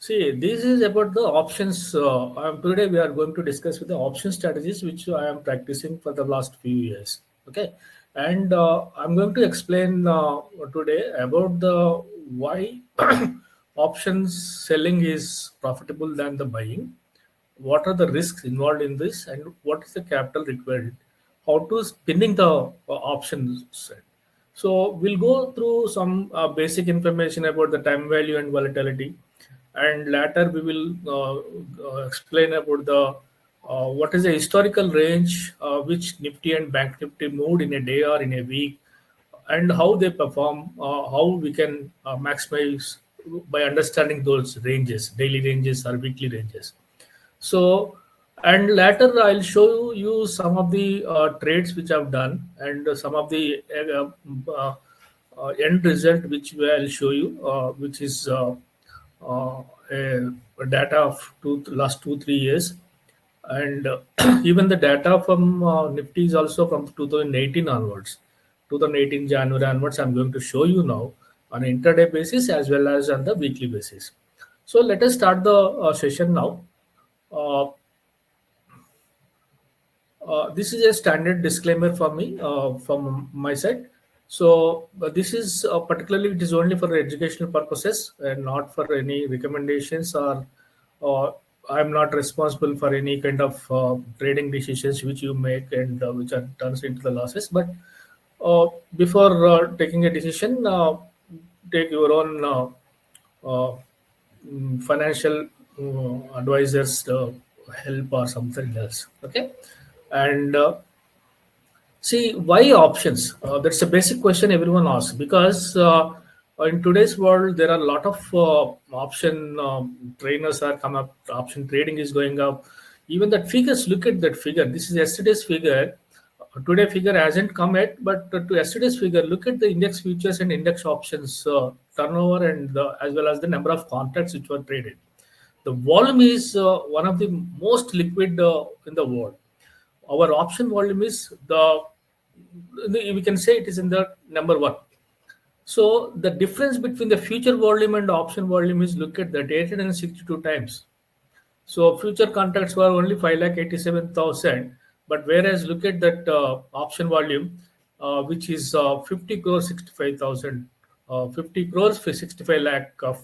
See, this is about the options. Today we are going to discuss with the option strategies, which I am practicing for the last few years. Okay, and I'm going to explain today about the why options selling is profitable than the buying. What are the risks involved in this, and what is the capital required? How to spinning the options set. So we'll go through some basic information about the time value and volatility, and later we will explain about the what is the historical range which Nifty and Bank Nifty moved in a day or in a week, and how they perform, how we can maximize by understanding those ranges, daily ranges or weekly ranges. So, and later I'll show you some of the trades which I've done, and some of the end result which I'll show you, which is uh, a data of last 2 3 years, and even the data from Nifty is also from 2018 onwards, 2018 January onwards. I'm going to show you now on an intraday basis as well as on the weekly basis. So let us start the session now. Uh, this is a standard disclaimer for me from my side. So this is particularly it is only for educational purposes and not for any recommendations, or uh, I'm not responsible for any kind of trading decisions which you make and which are turns into the losses. But before taking a decision, take your own uh, financial advisors help or something else. Okay, and see, why options? That's a basic question everyone asks, because in today's world there are a lot of option trainers are come up. Option trading is going up. Even that figures. Look at that figure. This is yesterday's figure. Today figure hasn't come yet, but to yesterday's figure, look at the index futures and index options turnover, and as well as the number of contracts which were traded. The volume is one of the most liquid in the world. Our option volume is we can say it is in the number one. So the difference between the future volume and the option volume is, look at that, 862 times. So future contracts were only 5,87,000, but whereas look at that option volume, which is 50 crores 65,000, 50 crores for 65 lakh of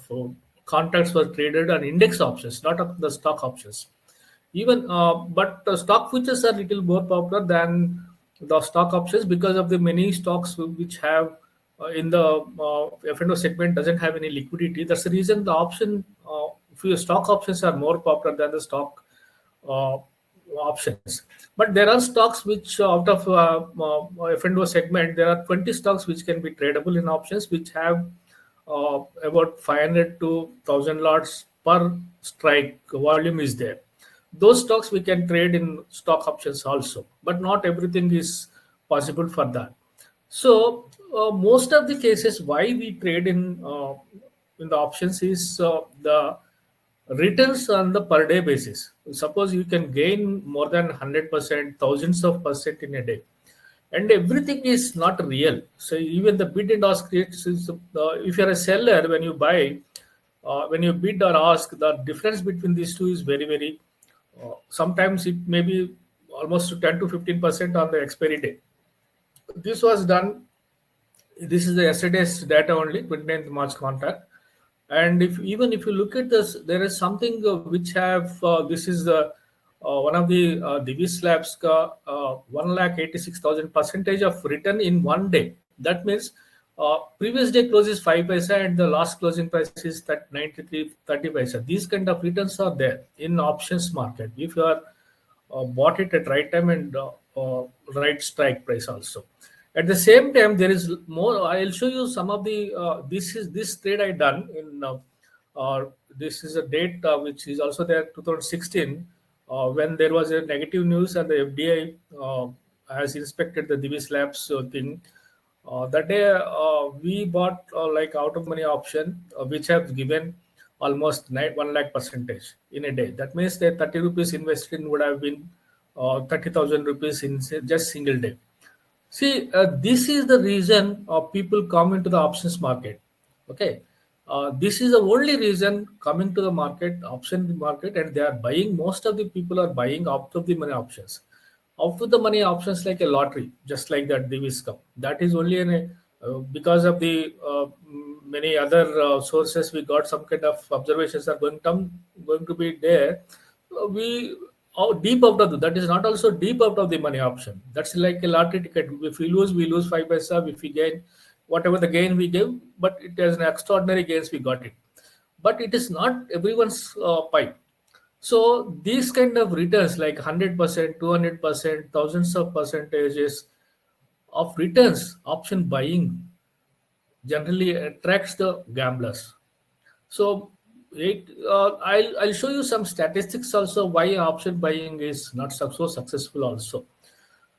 contracts were traded on index options, not of the stock options. Even but stock futures are little more popular than the stock options because of the many stocks which have in the F&O segment doesn't have any liquidity. That's the reason the option few stock options are more popular than the stock uh, options. But there are stocks which out of F&O segment, there are 20 stocks which can be tradable in options, which have about 500 to 1,000 lots per strike volume is there. Those stocks we can trade in stock options also, but not everything is possible for that. So most of the cases why we trade in the options is the returns on the per day basis. Suppose you can gain more than 100%, thousands of percent in a day, and everything is not real. So even the bid and ask rates is, if you're a seller, when you buy, when you bid or ask, the difference between these two is very very. Sometimes it may be almost 10 to 15% on the expiry day. This was done. This is the yesterday's data only, 29th March contract. And if even if you look at this, there is something which have this is the one of the Divis Labs 1,86,000 percentage of return in one day. That means previous day close is 5 paisa and the last closing price is that 93.30 paisa. These kind of returns are there in options market if you are bought it at right time and right strike price also. At the same time, there is more. I'll show you some of the. This trade I done in. This is a date which is also there 2016 when there was a negative news and the FDI has inspected the Divis Labs thing. That day we bought like out of money option which have given almost 1 lakh percentage in a day. That means that 30 rupees invested in would have been 30,000 rupees in just single day. See, this is the reason people come into the options market. Okay, This is the only reason coming to the market, option market, and they are buying. Most of the people are buying out of the money options. Out of the money options like a lottery, just like that Divis Cup. That is only because of the many other sources. We got some kind of observations are going to be there. We deep out of that is not also deep out of the money option. That's like a lottery ticket. If we lose, we lose 5 paisa. If we gain, whatever the gain we give, but it is an extraordinary gains we got it. But it is not everyone's pie. So these kind of returns like 100%, 200%, thousands of percentages of returns option buying generally attracts the gamblers. So I'll show you some statistics also why option buying is not so successful also.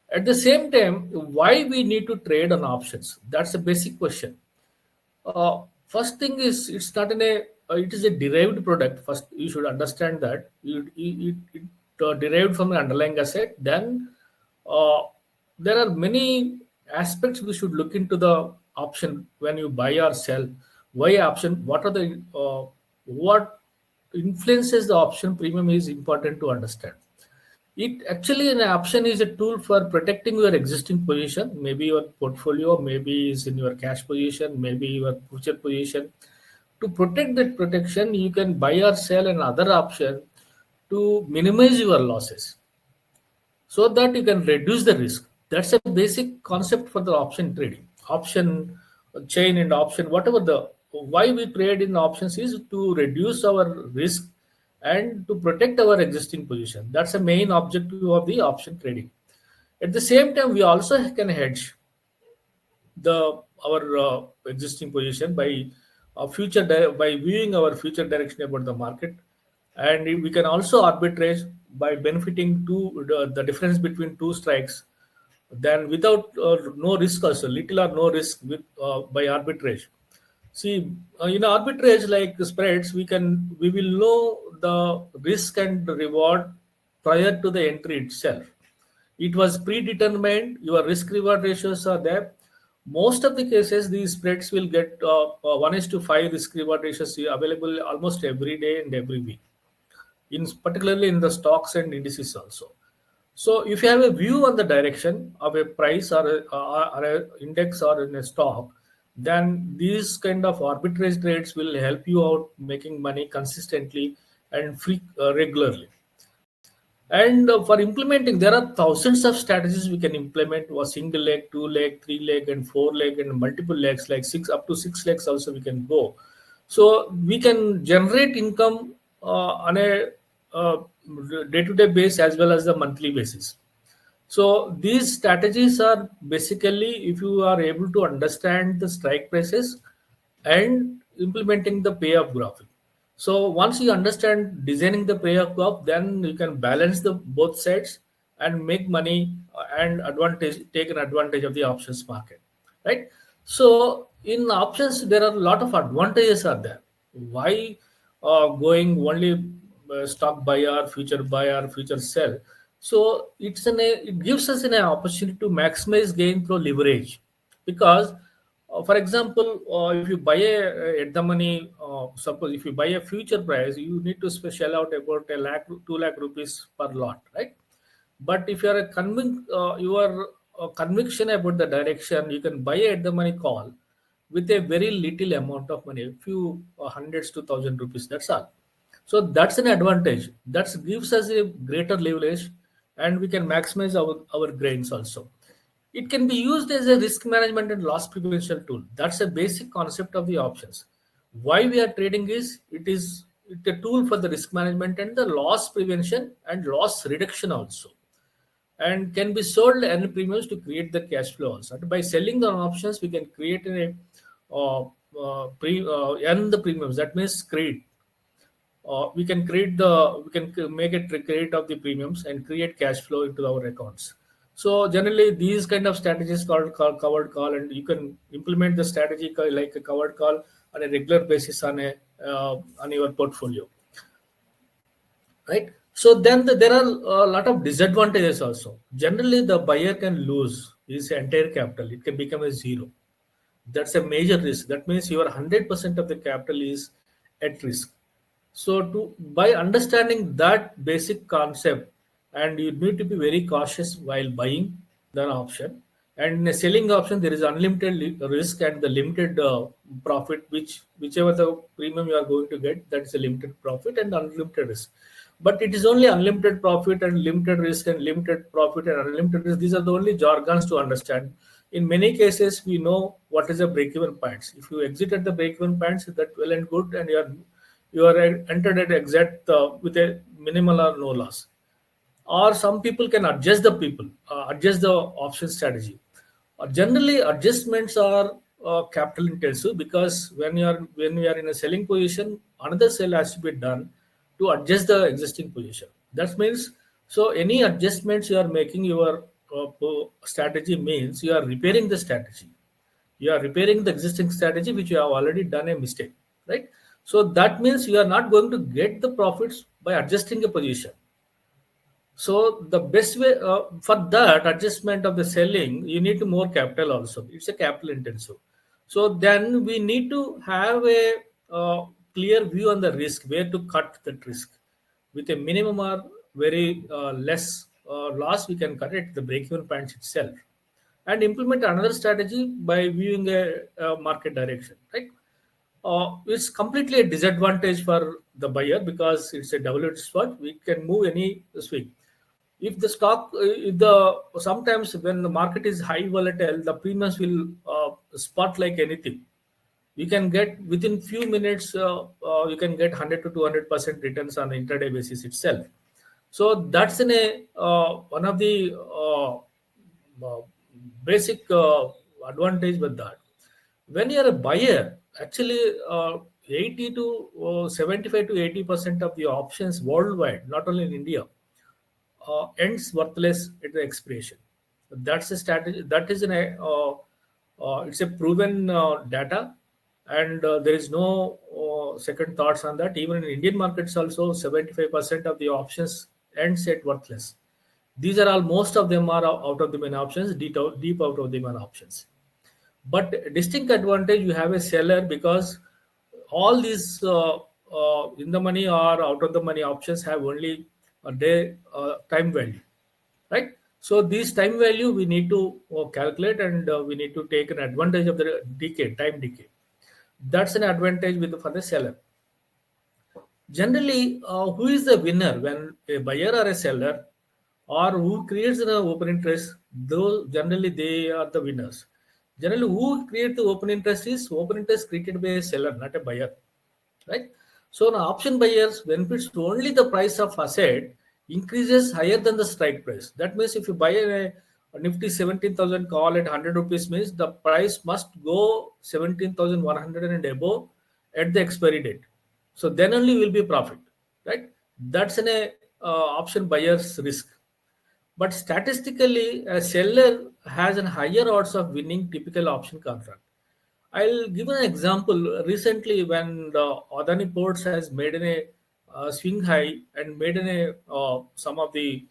At the same time, why we need to trade on options? That's a basic question. First thing is it's not it is a derived product. First, you should understand that it derived from an underlying asset. Then uh, there are many aspects we should look into the option when you buy or sell. Why option? What are the what influences the option premium is important to understand. It actually an option is a tool for protecting your existing position, maybe your portfolio, maybe is in your cash position, maybe your future position. To protect that protection, you can buy or sell another option to minimize your losses so that you can reduce the risk. That's a basic concept for the option trading, option chain and option, whatever the why we trade in options is to reduce our risk and to protect our existing position. That's the main objective of the option trading. At the same time, we also can hedge the our existing position by by viewing our future direction about the market, and we can also arbitrage by benefiting the difference between two strikes then without no risk also little or no risk with by arbitrage. See, in arbitrage like spreads, we will know the risk and reward prior to the entry itself. It was predetermined. Your risk reward ratios are there. Most of the cases, these spreads will get 1:5 risk reward ratios available almost every day and every week, in particularly in the stocks and indices also. So if you have a view on the direction of a price or a index or in a stock, then these kind of arbitrage trades will help you out making money consistently and regularly. And for implementing, there are thousands of strategies we can implement: a single leg, two leg, three leg, and four leg, and multiple legs, like six up to six legs also we can go. So we can generate income on a day-to-day basis as well as the monthly basis. So these strategies are basically if you are able to understand the strike prices and implementing the payoff graph. So once you understand designing the payoff graph, then you can balance the both sides and make money and take an advantage of the options market, right? So in options, there are a lot of advantages are there. Why going only stock buyer, future sell? So it gives us an opportunity to maximize gain through leverage, because for example, if you buy at the money, suppose if you buy a future price, you need to shell out about a lakh, 2 lakh rupees per lot, right? But if you are your conviction about the direction, you can buy at the money call with a very little amount of money, a few hundreds to thousand rupees. That's all. So that's an advantage. That gives us a greater leverage, and we can maximize our gains also. It can be used as a risk management and loss prevention tool. That's a basic concept of the options. Why we are trading is it's a tool for the risk management and the loss prevention and loss reduction also, and can be sold at premiums to create the cash flow also. By selling the options, we can create earn the premiums. That means create. We can make it create of the premiums and create cash flow into our accounts. So generally, these kind of strategies called covered call, and you can implement the strategy like a covered call on a regular basis on your portfolio, right? So then there are a lot of disadvantages also. Generally, the buyer can lose his entire capital. It can become a zero. That's a major risk. That means your 100% of the capital is at risk. So to by understanding that basic concept, and you need to be very cautious while buying the option. And in a selling option, there is unlimited risk and the limited profit, whichever the premium you are going to get, that is a limited profit and unlimited risk. But it is only unlimited profit and limited risk and limited profit and unlimited risk. These are the only jargons to understand. In many cases, we know what is a break-even points. If you exit at the break-even points, that well and good, and you are entered at exact with a minimal or no loss. Or some people can adjust the option strategy. Generally, adjustments are capital intensive, because when we are in a selling position, another sell has to be done to adjust the existing position. That means, so any adjustments you are making your strategy means you are repairing the strategy. You are repairing the existing strategy which you have already done a mistake, right? So that means you are not going to get the profits by adjusting a position. So the best way for that adjustment of the selling, you need to more capital also. It's a capital intensive. So then we need to have a clear view on the risk, where to cut that risk with a minimum or very less loss. We can cut it the break-even points itself, and implement another strategy by viewing a market direction, right? It's completely a disadvantage for the buyer, because it's a double-edged sword. We can move any swing. If the stock, if the sometimes when the market is high volatile, the premiums will spot like anything. You can get within few minutes, you can get 100 to 200% returns on intraday basis itself. So that's one of the uh, basic advantage with that. When you are a buyer, actually 80 to 75 to 80% of the options worldwide, not only in India, ends worthless at the expiration. That's a strategy. That is it's a proven data, and there is no second thoughts on that. Even in Indian markets, also 75% of the options ends at worthless. These are all, most of them are out of the main options, deep out of the main options. But distinct advantage, you have a seller, because all these in the money or out of the money options have only a day time value, right? So these time value we need to calculate, and we need to take an advantage of the time decay. That's an advantage for the seller. Generally, who is the winner when a buyer or a seller, or who creates an open interest? Those generally they are the winners. Generally, who create the open interest is open interest created by a seller, not a buyer, right? So now option buyers benefits only the price of asset increases higher than the strike price. That means if you buy a Nifty 17,000 call at 100 rupees, means the price must go 17,100 and above at the expiry date. So then only will be profit, right? That's option buyer's risk. But statistically, a seller has a higher odds of winning typical option contract. I'll give an example. Recently, when the Adani Ports has made a swing high and made some of the,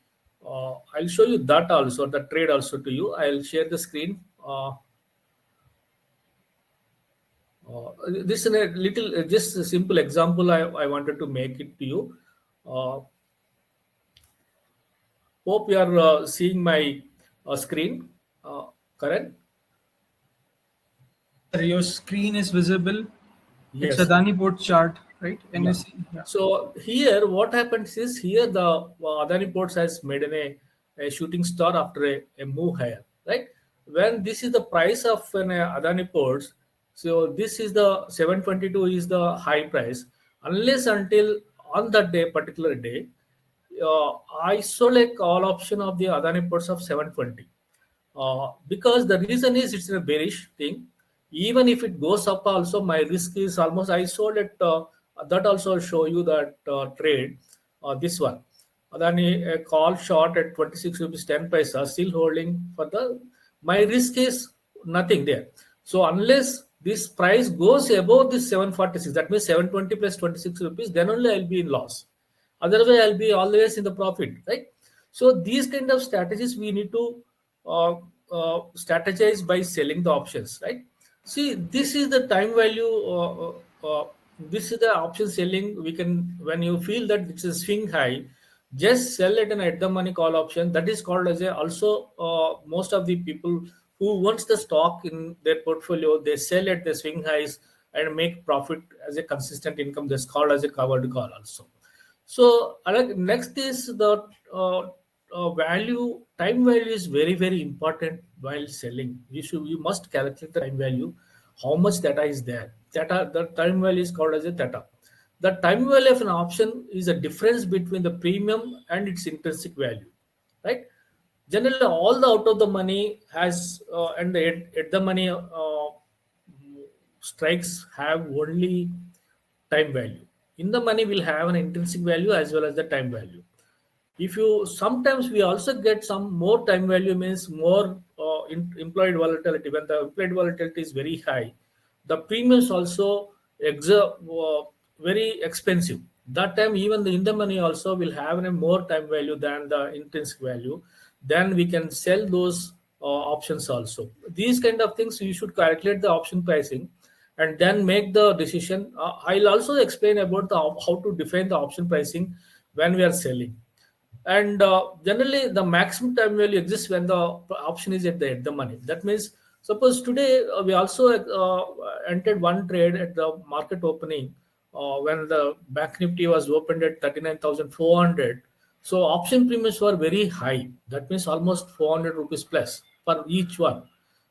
I'll show you that also, the trade also to you. I'll share the screen. This is a little, just a simple example I wanted to make it to you. Hope you are seeing my screen, Karan. Sir, your screen is visible. It's a Yes. Adani Port chart, right? Can you Yeah. see? Yeah. So here, what happens is, here the Adani Ports has made a shooting star after a move higher, right? When this is the price of an Adani Ports, so this is the 722 is the high price, unless until on that day, particular day, I sold a call option of the Adani Ports of 720. Because the reason is it's a bearish thing. Even if it goes up, also my risk is almost, I sold it. That also show you that trade. This one, then a call short at 26 rupees 10 paisa, still holding for the. My risk is nothing there. So unless this price goes above this 746, that means 720 plus 26 rupees, then only I'll be in loss. Otherwise, I'll be always in the profit, right? So these kind of strategies we need to uh, strategize by selling the options, right? See, this is the time value. This is the option selling. We can, when you feel that it's a swing high, just sell it and at the money call option. That is called as a also most of the people who wants the stock in their portfolio, they sell at the swing highs and make profit as a consistent income. That's called as a covered call also. So next is the value. Time value is very very important while selling. You must calculate the time value, how much data is there. Data, the time value is called as a theta. The time value of an option is a difference between the premium and its intrinsic value, right? Generally, all the out of the money has and the at the money strikes have only time value. In the money will have an intrinsic value as well as the time value. If you sometimes we also get some more time value, means more implied volatility. When the implied volatility is very high, the premiums also very expensive. That time even the in the money also will have a more time value than the intrinsic value. Then we can sell those options also. These kind of things you should calculate the option pricing and then make the decision. I'll also explain about the how to define the option pricing when we are selling. And generally the maximum time value exists when the option is at the money. That means suppose today we also entered one trade at the market opening when the Banknifty was opened at 39,400. So option premiums were very high. That means almost 400 rupees plus for each one.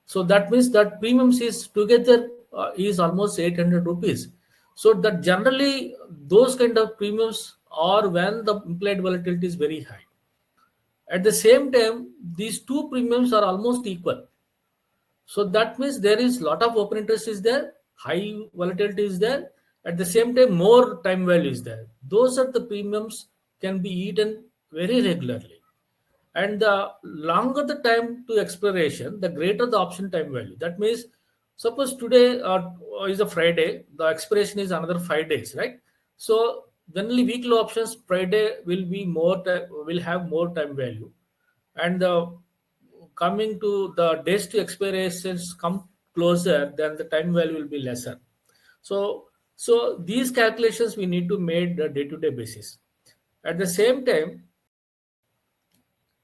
So that means that premiums is together is almost 800 rupees. So that generally those kind of premiums are when the implied volatility is very high. At the same time, these two premiums are almost equal. So that means there is lot of open interest is there, high volatility is there. At the same time, more time value is there. Those are the premiums can be eaten very regularly. And the longer the time to expiration, the greater the option time value. That means suppose today is a Friday, the expiration is another 5 days, right? So generally weekly options Friday will be will have more time value, and coming to the days to expirations come closer, then the time value will be lesser. So these calculations we need to make the day-to-day basis. At the same time,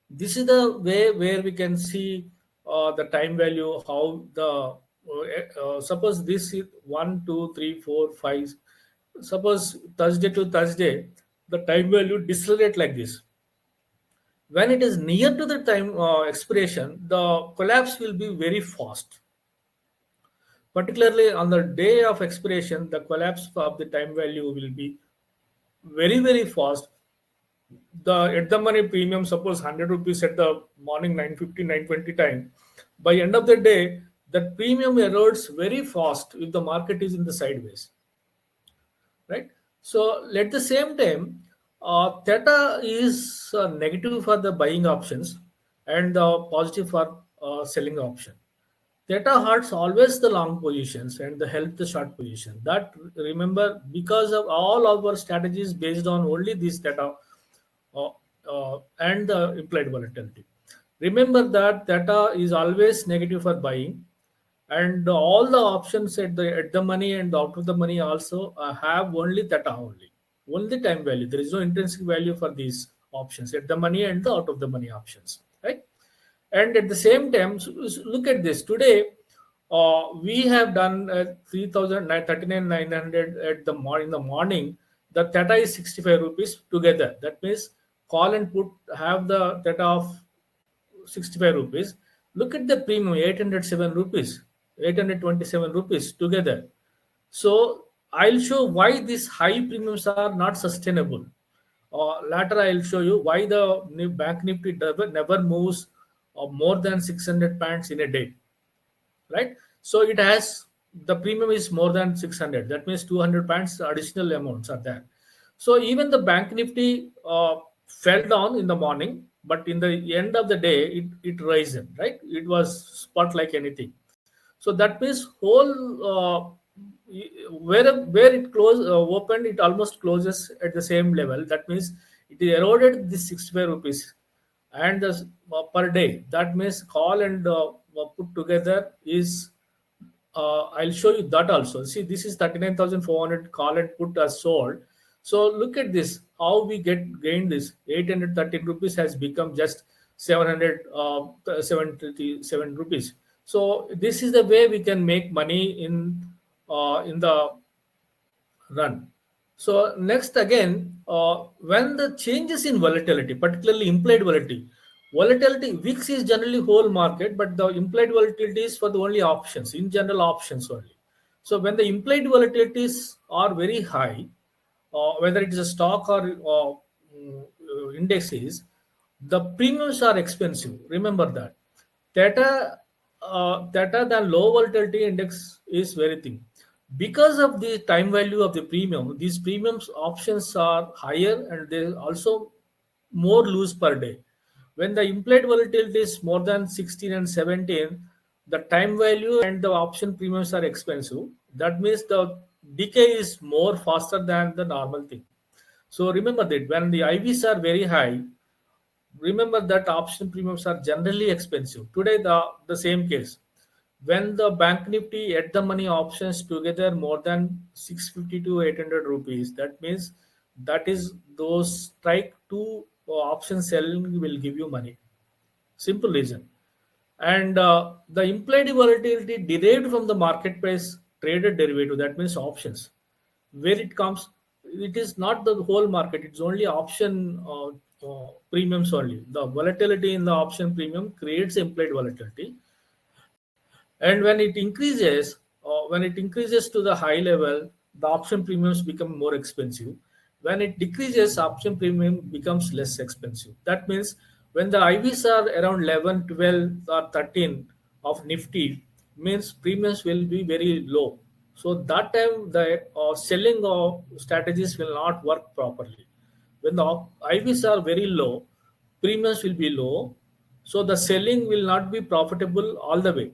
this is the way where we can see the time value, how the suppose this is 1 2 3 4 5. Suppose Thursday to Thursday the time value decelerate like this. When it is near to the time expiration, the collapse will be very fast. Particularly on the day of expiration, the collapse of the time value will be very very fast. The at the money premium, suppose 100 rupees at the morning 9:50 9:20 time, by end of the day that premium erodes very fast if the market is in the sideways, right? So at the same time, theta is negative for the buying options and positive for selling option. Theta hurts always the long positions and the help the short position. That remember, because of all our strategies based on only this theta uh, and the implied volatility. Remember that theta is always negative for buying, and all the options at the money and out of the money also have only theta only time value. There is no intrinsic value for these options at the money and the out of the money options, right? And at the same time, look at this today. We have done 39,900 at the morning. In the morning, the theta is 65 rupees together. That means call and put have the theta of 65 rupees. Look at the premium, 807 rupees, 827 rupees together. So I'll show why these high premiums are not sustainable. Later I'll show you why the bank nifty never moves more than 600 points in a day, right? So it has the premium is more than 600. That means 200 points additional amounts are there. So even the bank nifty fell down in the morning, but in the end of the day it risen, right? It was spot like anything. So that means whole where it closed opened, it almost closes at the same level. That means it eroded this 65 rupees and the per day. That means call and put together is I'll show you that also. See, this is 39,400 call and put as sold. So look at this, how we get gained this 813 rupees has become just 777 rupees. So this is the way we can make money in the run. So next again, when the changes in volatility, particularly implied volatility, VIX is generally whole market, but the implied volatility is for the only options, in general options only. So when the implied volatilities are very high, whether it is a stock or indexes, the premiums are expensive. Remember that. Theta than low volatility index is very thin. Because of the time value of the premium, these premiums options are higher and they also more loose per day. When the implied volatility is more than 16 and 17, the time value and the option premiums are expensive. That means the decay is more faster than the normal thing. So remember that when the IVs are very high, remember that option premiums are generally expensive. Today, the same case. When the Bank Nifty at the money options together more than 650 to 800 rupees, that means that is those strike two option selling will give you money. Simple reason. And the implied volatility derived from the market price traded derivative, that means options. Where it comes, it is not the whole market, it's only option premiums only. The volatility in the option premium creates implied volatility. And when it increases to the high level, the option premiums become more expensive. When it decreases, option premium becomes less expensive. That means when the IVs are around 11, 12, or 13 of Nifty, means premiums will be very low. So that time the selling of strategies will not work properly. When the IVs are very low, premiums will be low, so the selling will not be profitable all the way.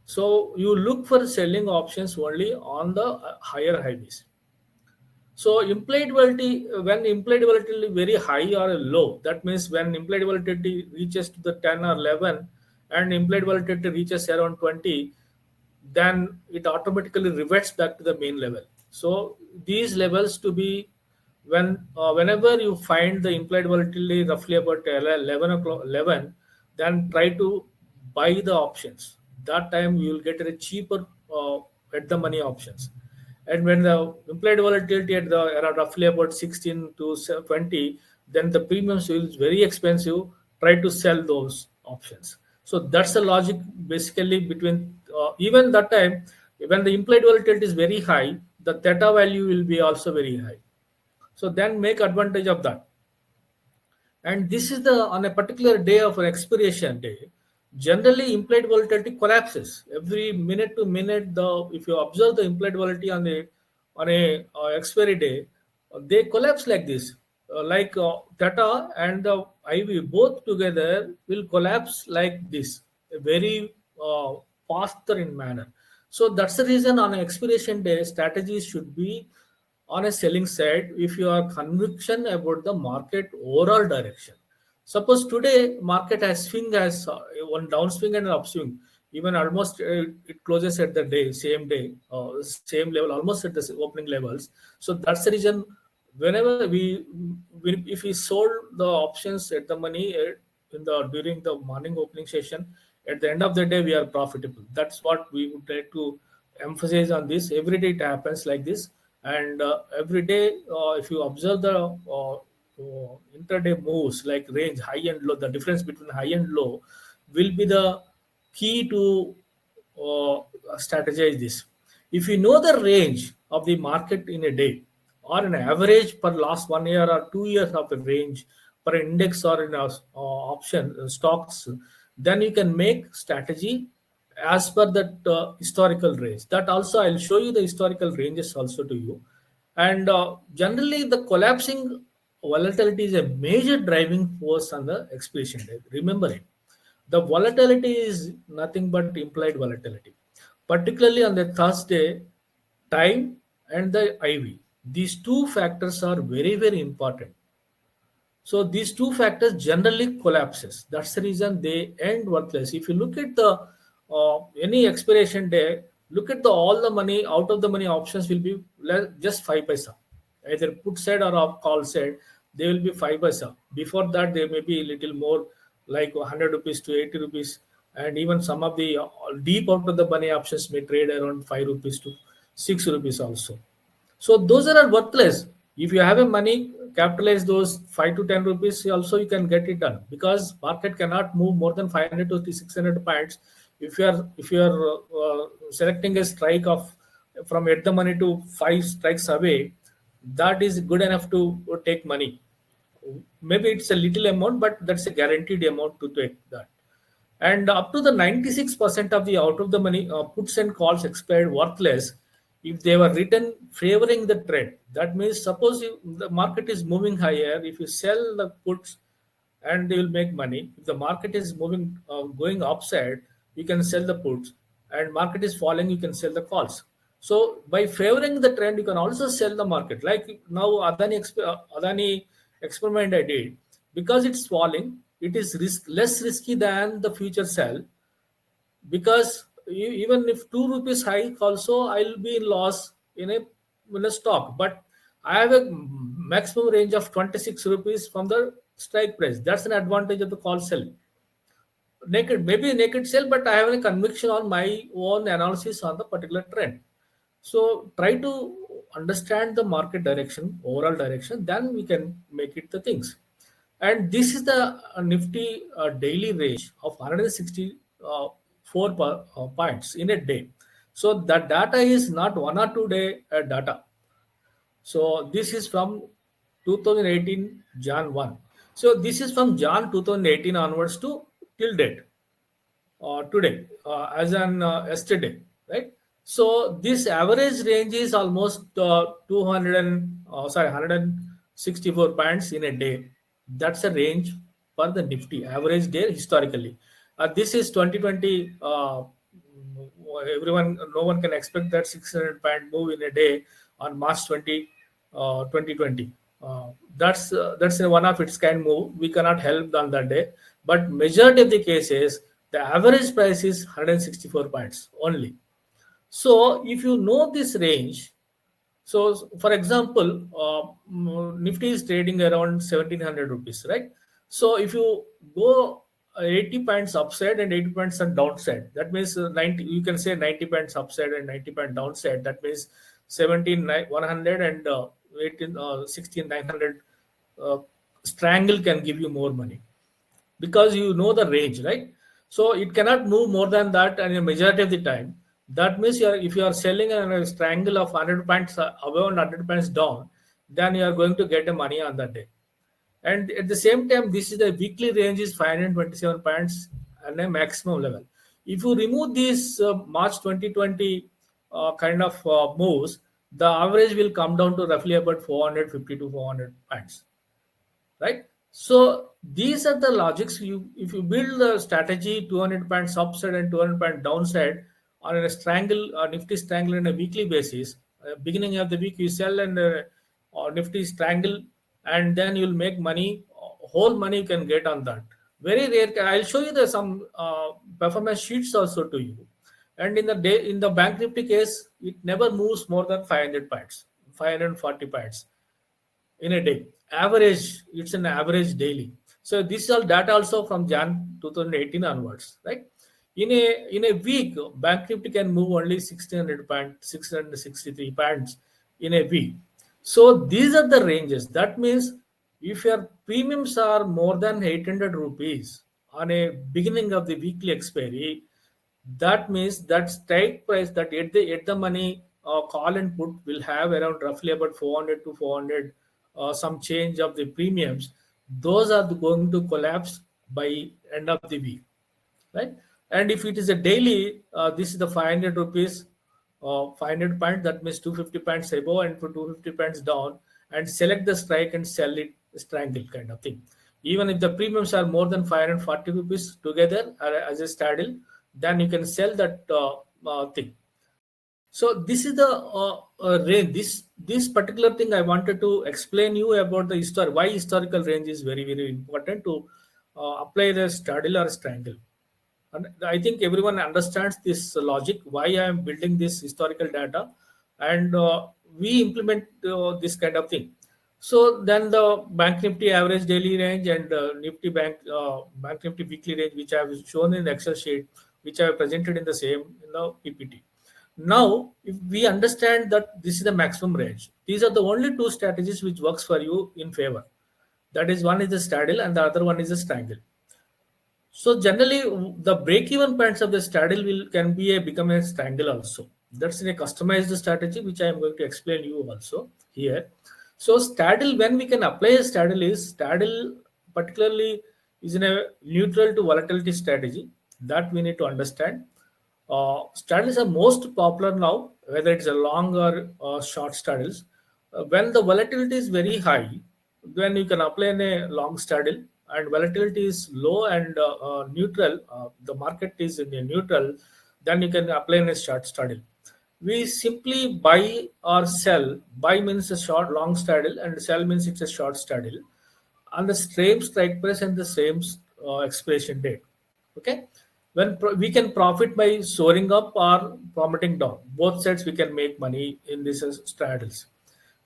So you look for selling options only on the higher IVs. So implied volatility, when implied volatility very high or low, that means when implied volatility reaches to the 10 or 11 and implied volatility reaches around 20, then it automatically reverts back to the main level. So these levels to be whenever you find the implied volatility roughly about 11 o'clock 11, then try to buy the options. That time you will get a cheaper at the money options. And when the implied volatility at the around roughly about 16 to 20, then the premiums will be very expensive. Try to sell those options. So that's the logic basically between even that time when the implied volatility is very high, the theta value will be also very high. So then make advantage of that. And this is the on a particular day of an expiration day. Generally implied volatility collapses every minute to minute. The if you observe the implied volatility on a expiry day, they collapse like this. Like theta and the IV both together will collapse like this, very faster in manner. So that's the reason on an expiration day strategies should be on a selling side if you are conviction about the market overall direction. Suppose today market has swing as one downswing and an upswing, even almost it closes at the day, same level, almost at the opening levels. So that's the reason whenever if we sold the options at the money in the during the morning opening session, at the end of the day we are profitable. That's what we would try to emphasize on this. Every day it happens like this. And every day if you observe the intraday moves like range high and low, the difference between high and low will be the key to uh, strategize this. If you know the range of the market in a day or an average per last 1 year or 2 years of a range per index or in a option stocks, then you can make strategy as per that historical range. That also I'll show you the historical ranges also to you. And generally the collapsing volatility is a major driving force on the expiration day. Remember it. The volatility is nothing but implied volatility, particularly on the Thursday time and the IV. These two factors are very, very important. So these two factors generally collapses. That's the reason they end worthless. If you look at the any expiration day, look at all the money out of the money options will be just 5 paisa, either put side or call side. They will be 5 paisa. Before that, there may be a little more, like 100 rupees to 80 rupees, and even some of the deep out of the money options may trade around 5 rupees to 6 rupees also. So those are worthless. If you have a money, capitalize those 5 to 10 rupees. Also, you can get it done, because market cannot move more than 500 to 600 points. If you are selecting a strike of from at the money to 5 strikes away, that is good enough to take money. Maybe it's a little amount, but that's a guaranteed amount to take that. And up to the 96% of the out of the money puts and calls expired worthless if they were written favoring the trend. That means, suppose the market is moving higher, if you sell the puts and they will make money. If the market is moving going upside, you can sell the puts, and market is falling, you can sell the calls. So by favoring the trend, you can also sell the market. Like now Adani experiment I did, because it's falling, it is less risky than the future sell, because even if 2 rupees hike also, I'll be in loss in a stock, but I have a maximum range of 26 rupees from the strike price. That's an advantage of the call sell. Naked, maybe naked sell, but I have a conviction on my own analysis on the particular trend. So try to understand the market direction, overall direction, then we can make it the things. And this is the Nifty daily range of 164 points in a day. So that data is not 1 or 2 day data. So this is from 2018 Jan 1. So this is from Jan 2018 onwards to till date, today, as an yesterday, right? So this average range is almost 164 points in a day. That's a range for the Nifty average day historically. This is 2020. Everyone, no one can expect that 600 point move in a day on March 2020. That's a one of its kind move. We cannot help on that day, but majority of the cases, the average price is 164 points only. So if you know this range, so for example, Nifty is trading around 1700 rupees, right? So if you go 80 points upside and 80 points on downside, that means 90. You can say 90 points upside and 90 point downside. That means 17,100 and 18, 16,900. Uh, Strangle can give you more money, because you know the range, right? So it cannot move more than that, and a majority of the time. That means if you are selling a Strangle of 100 points above and 100 points down, then you are going to get a money on that day. And at the same time, this is the weekly range is 527 points and a maximum level. If you remove these March 2020 kind of moves, the average will come down to roughly about 450 to 400 points, right? So these are the logics. If you build the strategy 200 points upside and 200 point downside on a strangle Nifty strangle on a weekly basis, beginning of the week you sell and or Nifty strangle, and then you'll make money. Whole money you can get on that. Very rare. I'll show you the some performance sheets also to you. And in the day, in the Bank Nifty case, it never moves more than 500 points, 540 points in a day. Average, it's an average daily. So this is all data also from Jan 2018 onwards, right? In a week, Bank Nifty can move only 1600 points, 663 points in a week. So these are the ranges. That means if your premiums are more than 800 rupees on a beginning of the weekly expiry, that means that strike price that at the money call and put will have around roughly about 400 to 400 some change of the premiums. Those are going to collapse by end of the week, right? And if it is a daily, this is the 500 rupees, 500 points, that means 250 points above and for 250 points down, and select the strike and sell it, strangle kind of thing. Even if the premiums are more than 540 rupees together as a straddle, then you can sell that thing. So this is the range. This particular thing I wanted to explain you about the why historical range is very very important to apply the straddle or strangle. And I think everyone understands this logic, why I am building this historical data, and we implement this kind of thing. So then the Bank Nifty average daily range and Nifty Bank Nifty weekly range, which I have shown in Excel sheet, which I have presented in the same in the PPT. Now, if we understand that this is the maximum range, these are the only two strategies which works for you in favor. That is, one is the straddle and the other one is the strangle. So generally, the break-even points of the straddle will can be a become a strangle also. That's in a customized strategy, which I am going to explain you also here. So straddle, when we can apply a straddle particularly is in a neutral to volatility strategy that we need to understand. Straddles are most popular now, whether it's a long or short straddles. When the volatility is very high, then you can apply in a long straddle, and volatility is low and neutral. The market is in a neutral, then you can apply in a short straddle. We simply buy or sell. Buy means a short long straddle, and sell means it's a short straddle on the same strike price and the same expiration date. Okay, when we can profit by soaring up or plummeting down. Both sides we can make money in these straddles.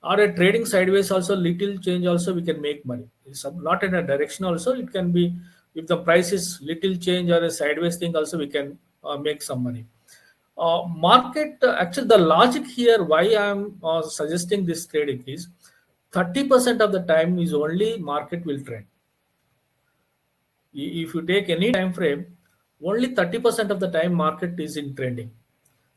Or a trading sideways also, little change also we can make money. It's not in a direction also. It can be if the price is little change or a sideways thing also we can make some money. Market actually the logic here why I'm suggesting this trading is 30% of the time is only market will trend. If you take any time frame, only 30% of the time market is in trending.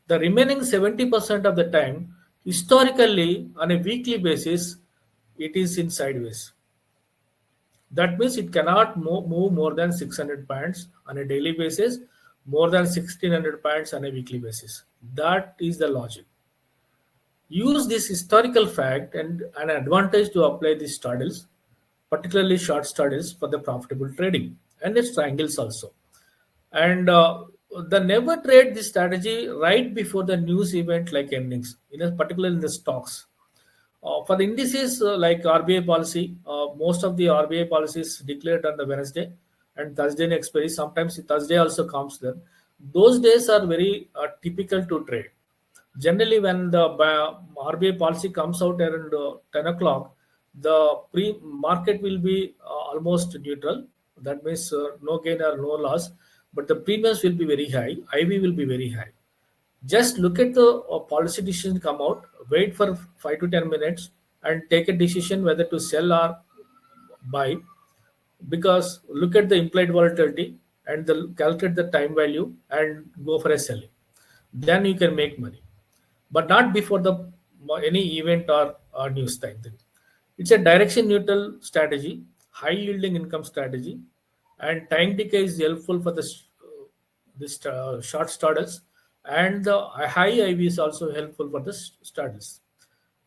The remaining 70% of the time, historically on a weekly basis, it is in sideways. That means it cannot move more than 600 points on a daily basis, more than 1600 points on a weekly basis. That is the logic. Use this historical fact and an advantage to apply these straddles, particularly short straddles for the profitable trading and its triangles also. And the never trade this strategy right before the news event like earnings, particularly in the stocks. For the indices like RBI policy, most of the RBI policies declared on the Wednesday and Thursday expiry. Sometimes Thursday also comes there. Those days are very typical to trade. Generally, when the RBI policy comes out around 10 o'clock, the pre-market will be almost neutral. That means no gain or no loss, but the premiums will be very high. IV will be very high. Just look at the policy decision come out, wait for 5 to 10 minutes and take a decision whether to sell or buy, because look at the implied volatility and calculate the time value and go for a selling. Then you can make money, but not before the any event or news time. It's a direction neutral strategy, high yielding income strategy, and time decay is helpful for this short straddles, and the high IV is also helpful for the straddles.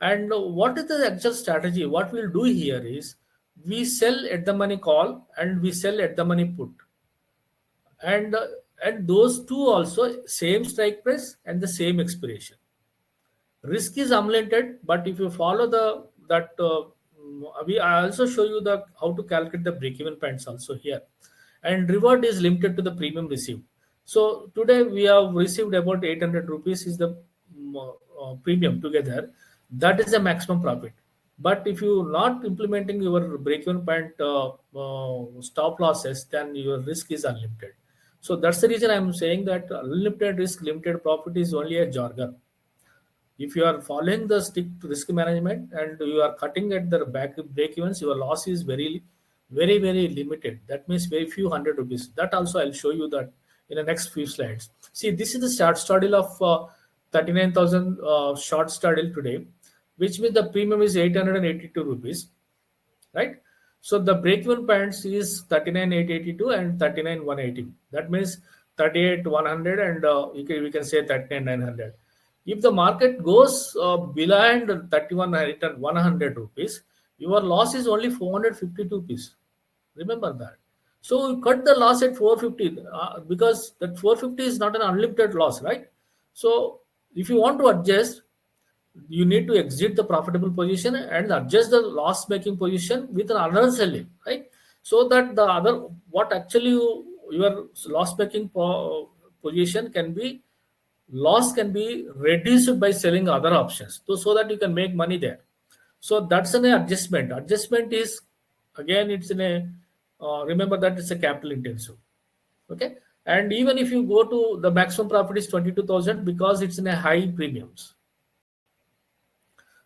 And what is the actual strategy? What we'll do here is we sell at the money call and we sell at the money put, and and those two also same strike price and the same expiration. Risk is unlimited, but if you follow the that we I also show you the how to calculate the break-even points also here, and reward is limited to the premium received. So today we have received about 800 rupees is the premium together. That is the maximum profit. But if you not implementing your break-even point stop losses, then your risk is unlimited. So that's the reason I'm saying that unlimited risk, limited profit is only a jargon. If you are following the strict risk management and you are cutting at the break evens, your loss is very limited. That means very few hundred rupees. That also I'll show you that in the next few slides. See, this is the short straddle of 39,000 short straddle today, which means the premium is 882 rupees, right? So the break-even points is 39,882 and 39,180. That means 38,100 and we can say 39,900. If the market goes behind 31,100 rupees, your loss is only 452 rupees. Remember that. So you cut the loss at 450 because that 450 is not an unlimited loss, right? So if you want to adjust, you need to exit the profitable position and adjust the loss making position with another selling, right? So that the other what actually you your loss making position can be loss can be reduced by selling other options, so that you can make money there. So that's an adjustment. Adjustment is, again, it's in a remember that it's a capital intensive. Okay, and even if you go to the maximum profit is 22,000 because it's in a high premiums.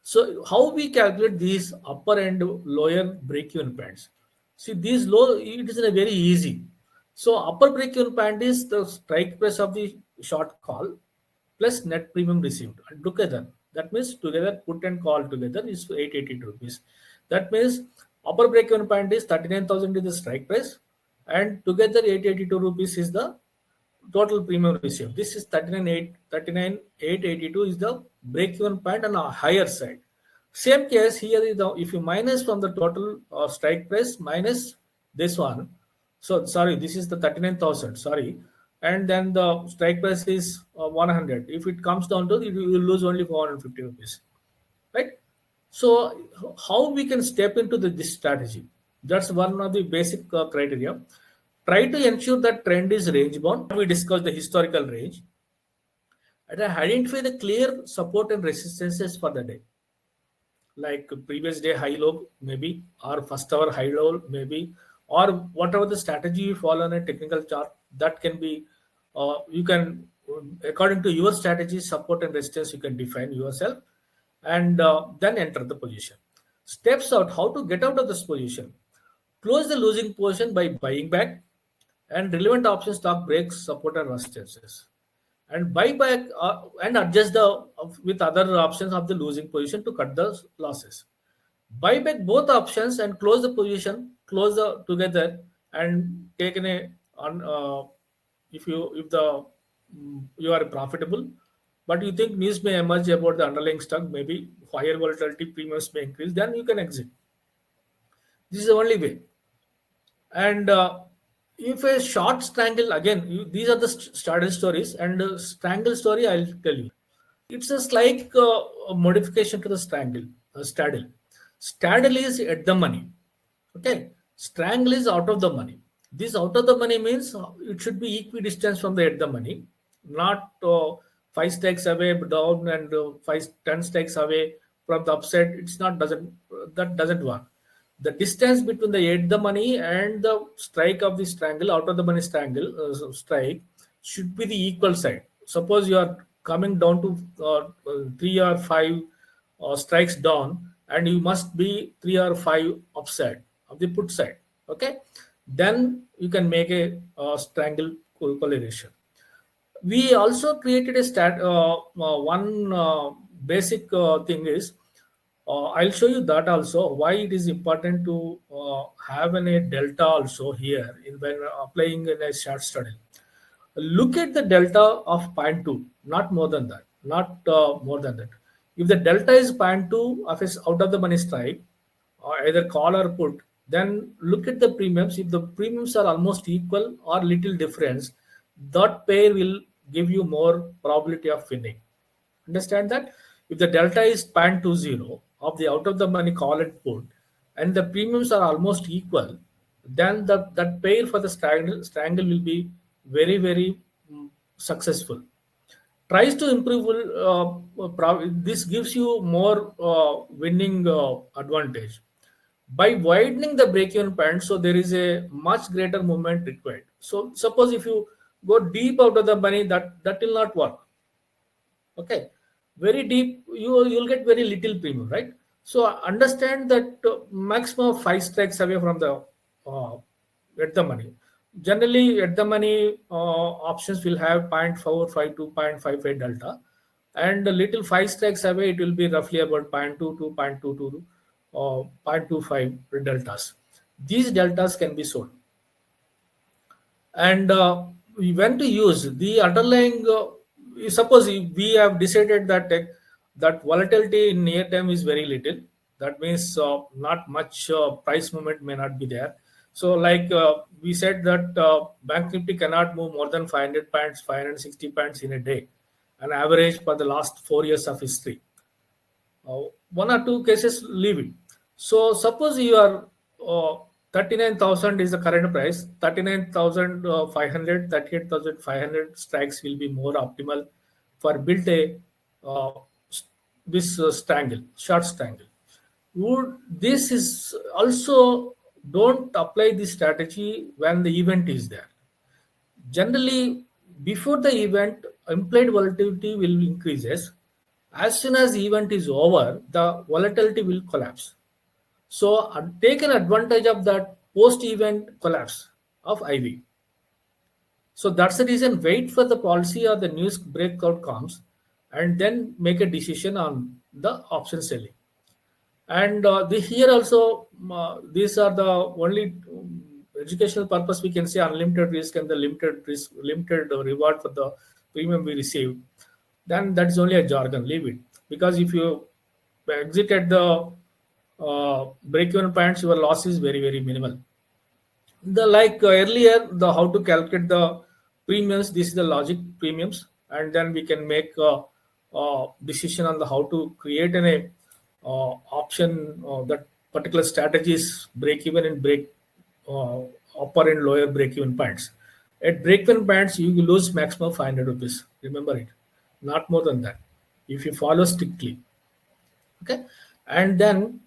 So how we calculate these upper and lower break-even points? See, these low, it is in a very easy. So upper break-even point is the strike price of the short call plus net premium received and together. That means together put and call together is 880 rupees. That means upper break-even point is 39,000 is the strike price and together 882 rupees is the total premium received. This is 39,882 is the break-even point on a higher side. Same case here is the, if you minus from the total strike price minus this one. So sorry, this is the 39,000. Sorry, and then the strike price is 100. If it comes down to, you will lose only 450 rupees, right? So how we can step into this strategy? That's one of the basic criteria. Try to ensure that trend is range bound. We discussed the historical range and identify the clear support and resistances for the day, like previous day high low maybe, or first hour high low maybe, or whatever the strategy you follow on a technical chart. That can be you can, according to your strategy, support and resistance you can define yourself, and then enter the position. Steps out how to get out of this position: close the losing position by buying back, and relevant option stock breaks support and resistances, and buy back and adjust the with other options of the losing position to cut the losses. Buy back both options and close the position, close the together, and take in a on if the you are profitable, but you think news may emerge about the underlying stock, maybe higher volatility premiums may increase, then you can exit. This is the only way. And if a short strangle, again, these are the straddle stories, and strangle story I'll tell you. It's just like a modification to the strangle, straddle. Straddle is at the money. Okay, strangle is out of the money. This out of the money means it should be equidistant from the at the money, not 5 stacks away down and 5-10 stacks away from the upside. It's not doesn't that doesn't work. The distance between the at the money and the strike of the strangle, out of the money strangle strike, should be the equal side. Suppose you are coming down to 3 or 5 strikes down, and you must be 3 or 5 upside of the put side. Okay, then you can make a strangle correlation. We also created a one basic thing is, I'll show you that also, why it is important to have a delta also here in when applying in a short study. Look at the delta of 0.2, not more than that, not more than that. If the delta is 0.2 of its out of the money strike, or either call or put, then look at the premiums. If the premiums are almost equal or little difference, that pair will give you more probability of winning. Understand that? If the delta is 0.20 of the out of the money call and put, and the premiums are almost equal, then that pair for the strangle will be very, very successful. Tries to improve, this gives you more winning advantage by widening the break-even point. So there is a much greater movement required. So suppose if you go deep out of the money, that will not work. Okay, very deep, you'll get very little premium, right? So understand that maximum of 5 strikes away from the at the money. Generally at the money options will have 0.452 to 0.58 delta, and a little 5 strikes away it will be roughly about 0.22 to 0.22 or 0.25 deltas. These deltas can be sold, and we want to use the underlying suppose we have decided that that volatility in near term is very little. That means not much price movement may not be there. So like we said that Banknifty cannot move more than 500 points, 560 points in a day, an average for the last 4 years of history. 1 or 2 cases leave it. So suppose you are 39,000 is the current price. 39,500, 38,500 strikes will be more optimal for build a uh, this strangle, short strangle. This is also, don't apply this strategy when the event is there. Generally, before the event, implied volatility will increases. As soon as the event is over, the volatility will collapse. So take an advantage of that post-event collapse of IV. So that's the reason. Wait for the policy or the news breakout comes, and then make a decision on the option selling. And here also, these are the only educational purpose we can say unlimited risk and the limited risk, limited reward for the premium we receive. Then that's only a jargon. Leave it, because if you exit at the break-even points, your loss is very very minimal. The like earlier, the how to calculate the premiums. This is the logic premiums, and then we can make a, decision on the how to create an option that particular strategies break even and break upper and lower break even points. At break even points, you will lose maximum 500 rupees. Remember it, not more than that. If you follow strictly, okay, and then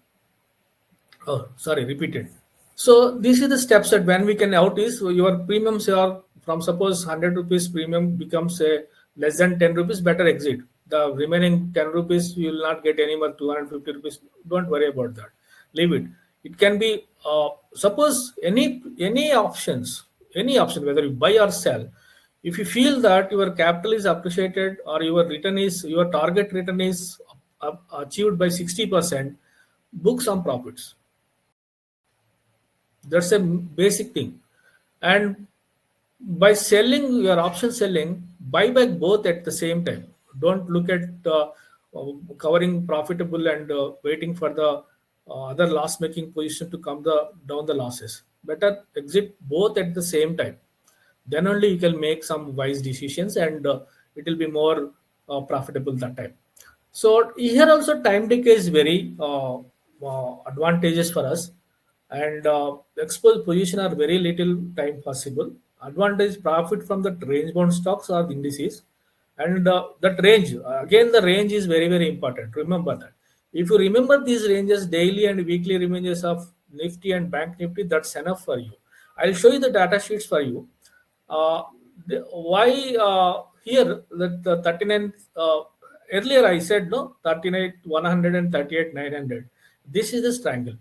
oh, sorry, repeated. So this is the steps that when we can out is your premiums are from suppose 100 rupees premium becomes a less than 10 rupees, better exit. The remaining 10 rupees you will not get any more 250 rupees. Don't worry about that. Leave it. It can be suppose any options, any option whether you buy or sell. If you feel that your capital is appreciated or your target return is achieved by 60%, book some profits. That's a basic thing. And by selling your option selling, buy back both at the same time. Don't look at covering profitable and waiting for the other loss making position to come down the losses. Better exit both at the same time. Then only you can make some wise decisions, and it will be more profitable that time. So here also time decay is very advantageous for us, and exposed position are very little time possible. Advantage profit from the range bound stocks or the indices, and that range again, the range is very very important. Remember that. If you remember these ranges, daily and weekly ranges of Nifty and Bank Nifty, that's enough for you. I'll show you the data sheets for you. Why here the 39 earlier I said no 39 100 and 38 900. This is the strangle.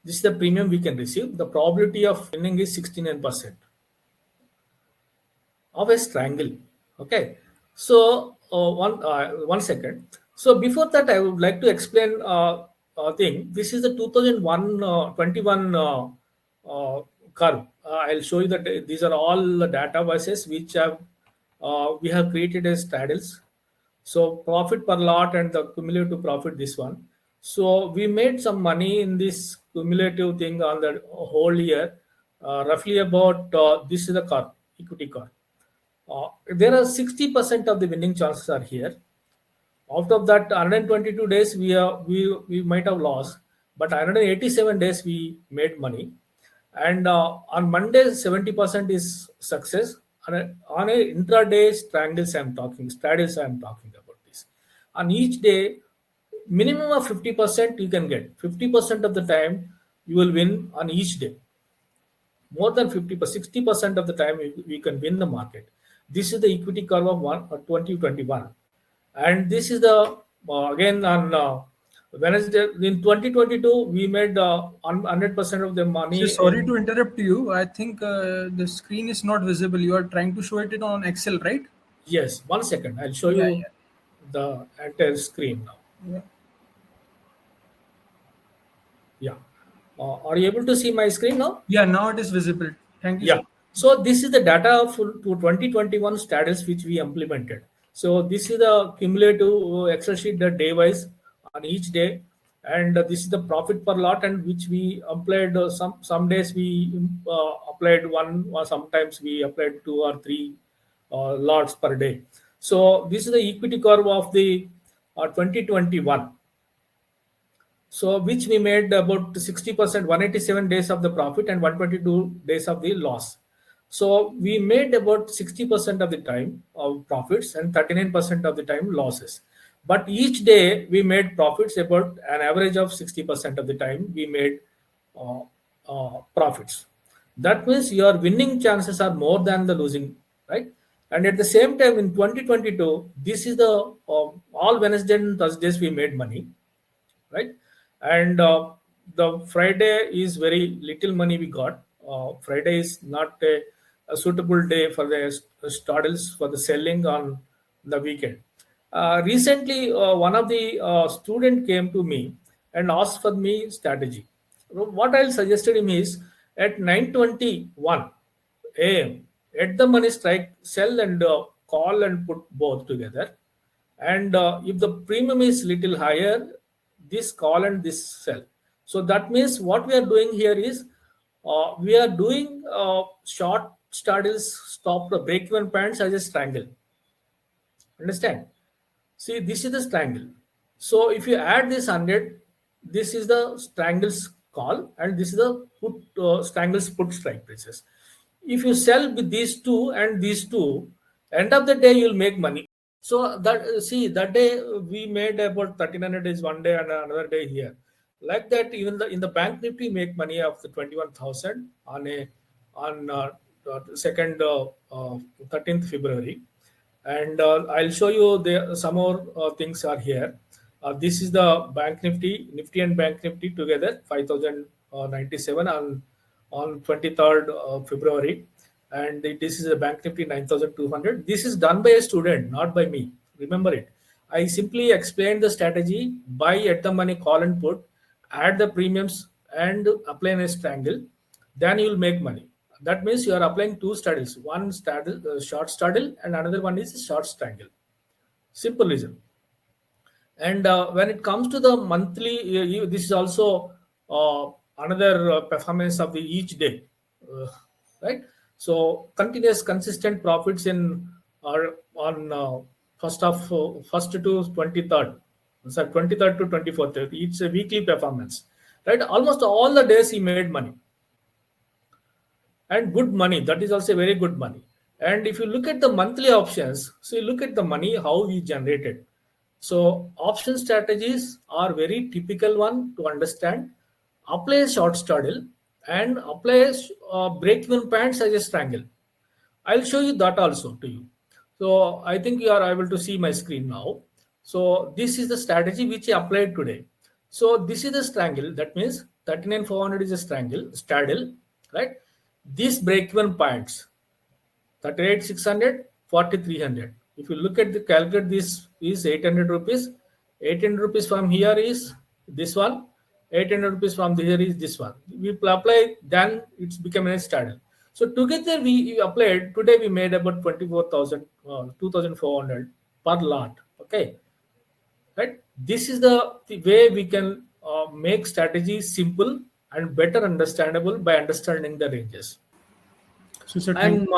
This is the premium we can receive. The probability of winning is 69% of a strangle. Okay, so one second. So before that, I would like to explain thing. This is the 2021 curve. I'll show you that these are all the databases which have we have created as straddles. So profit per lot and the cumulative profit, this one. So we made some money in this cumulative thing on the whole year, roughly about this is the curve, equity curve. There are 60% of the winning chances are here. Out of that 122 days, we might have lost, but 187 days we made money. And on Monday, 70% is success. On a intraday straddles I'm talking about this. On each day, minimum of 50% you can get. 50% of the time you will win on each day. More than 60% of the time we can win the market. This is the equity curve of 2021, and this is the again on Wednesday in 2022 we made 100% of the money. So sorry to interrupt you. I think the screen is not visible. You are trying to show it on Excel, right? Yes, one second. I'll show Yeah, you yeah. the entire screen now. Yeah. Yeah. Are you able to see my screen now? Yeah, now it is visible. Thank you so Yeah. much. So this is the data to 2021 status which we implemented. So this is the cumulative Excel sheet the day wise on each day, and this is the profit per lot, and which we applied some days we applied one, or sometimes we applied two or three lots per day. So this is the equity curve of the 2021. So which we made about 60%, 187 days of the profit and 122 days of the loss. So we made about 60% of the time of profits and 39% of the time losses. But each day we made profits about an average of 60% of the time we made uh, profits. That means your winning chances are more than the losing, right? And at the same time, in 2022, this is the all Wednesday and Thursdays we made money, right? And the Friday is very little money we got. Friday is not a suitable day for the straddles for the selling on the weekend. Recently, one of the student came to me and asked for me strategy. What I'll suggested him is at 9:21 a.m. at the money strike, sell and call and put both together, and if the premium is little higher, this call and this sell. So that means what we are doing here is we are doing short straddles, stop the break even points as a strangle. Understand? See, this is the strangle. So if you add this 100, this is the strangles call, and this is the put strangles put strike prices. If you sell with these two and these two, end of the day you'll make money. So that, see, that day we made about 1300 is one day and another day here. Like that, even the in the bank nifty make money of the 21,000 on a on second 13th February. And I'll show you some more things are here. This is the bank nifty and bank nifty together 5097 on 23rd February, and this is a bank nifty 9200. This is done by a student, not by me. Remember it. I simply explained the strategy: buy at the money, call and put, add the premiums, and apply a strangle. Then you will make money. That means you are applying two straddles, one straddle, short straddle, and another one is short strangle. Simple reason. And when it comes to the monthly, this is also another performance of the each day, uh, right? So continuous, consistent profits in are on first to 23rd, so 23rd to 24th. It's a weekly performance, right? Almost all the days he made money, and good money. That is also very good money. And if you look at the monthly options, so you look at the money how we generated. So option strategies are very typical one to understand. Apply a short straddle and apply break even pants as a strangle. I'll show you that also to you. So I think you are able to see my screen now. So this is the strategy which I applied today. So this is the strangle. That means 39,400 is a strangle, straddle, right? These break-even points, 38,600, 4,300. If you look at the calculate, this is 800 rupees. 800 rupees from here is this one. 800 rupees from here is this one. We apply, then it's become a straddle. So together we applied, today we made about 24,000, 2,400 per lot. Okay, right? This is the way we can make strategy simple and better understandable by understanding the ranges. So, sir, I'm thank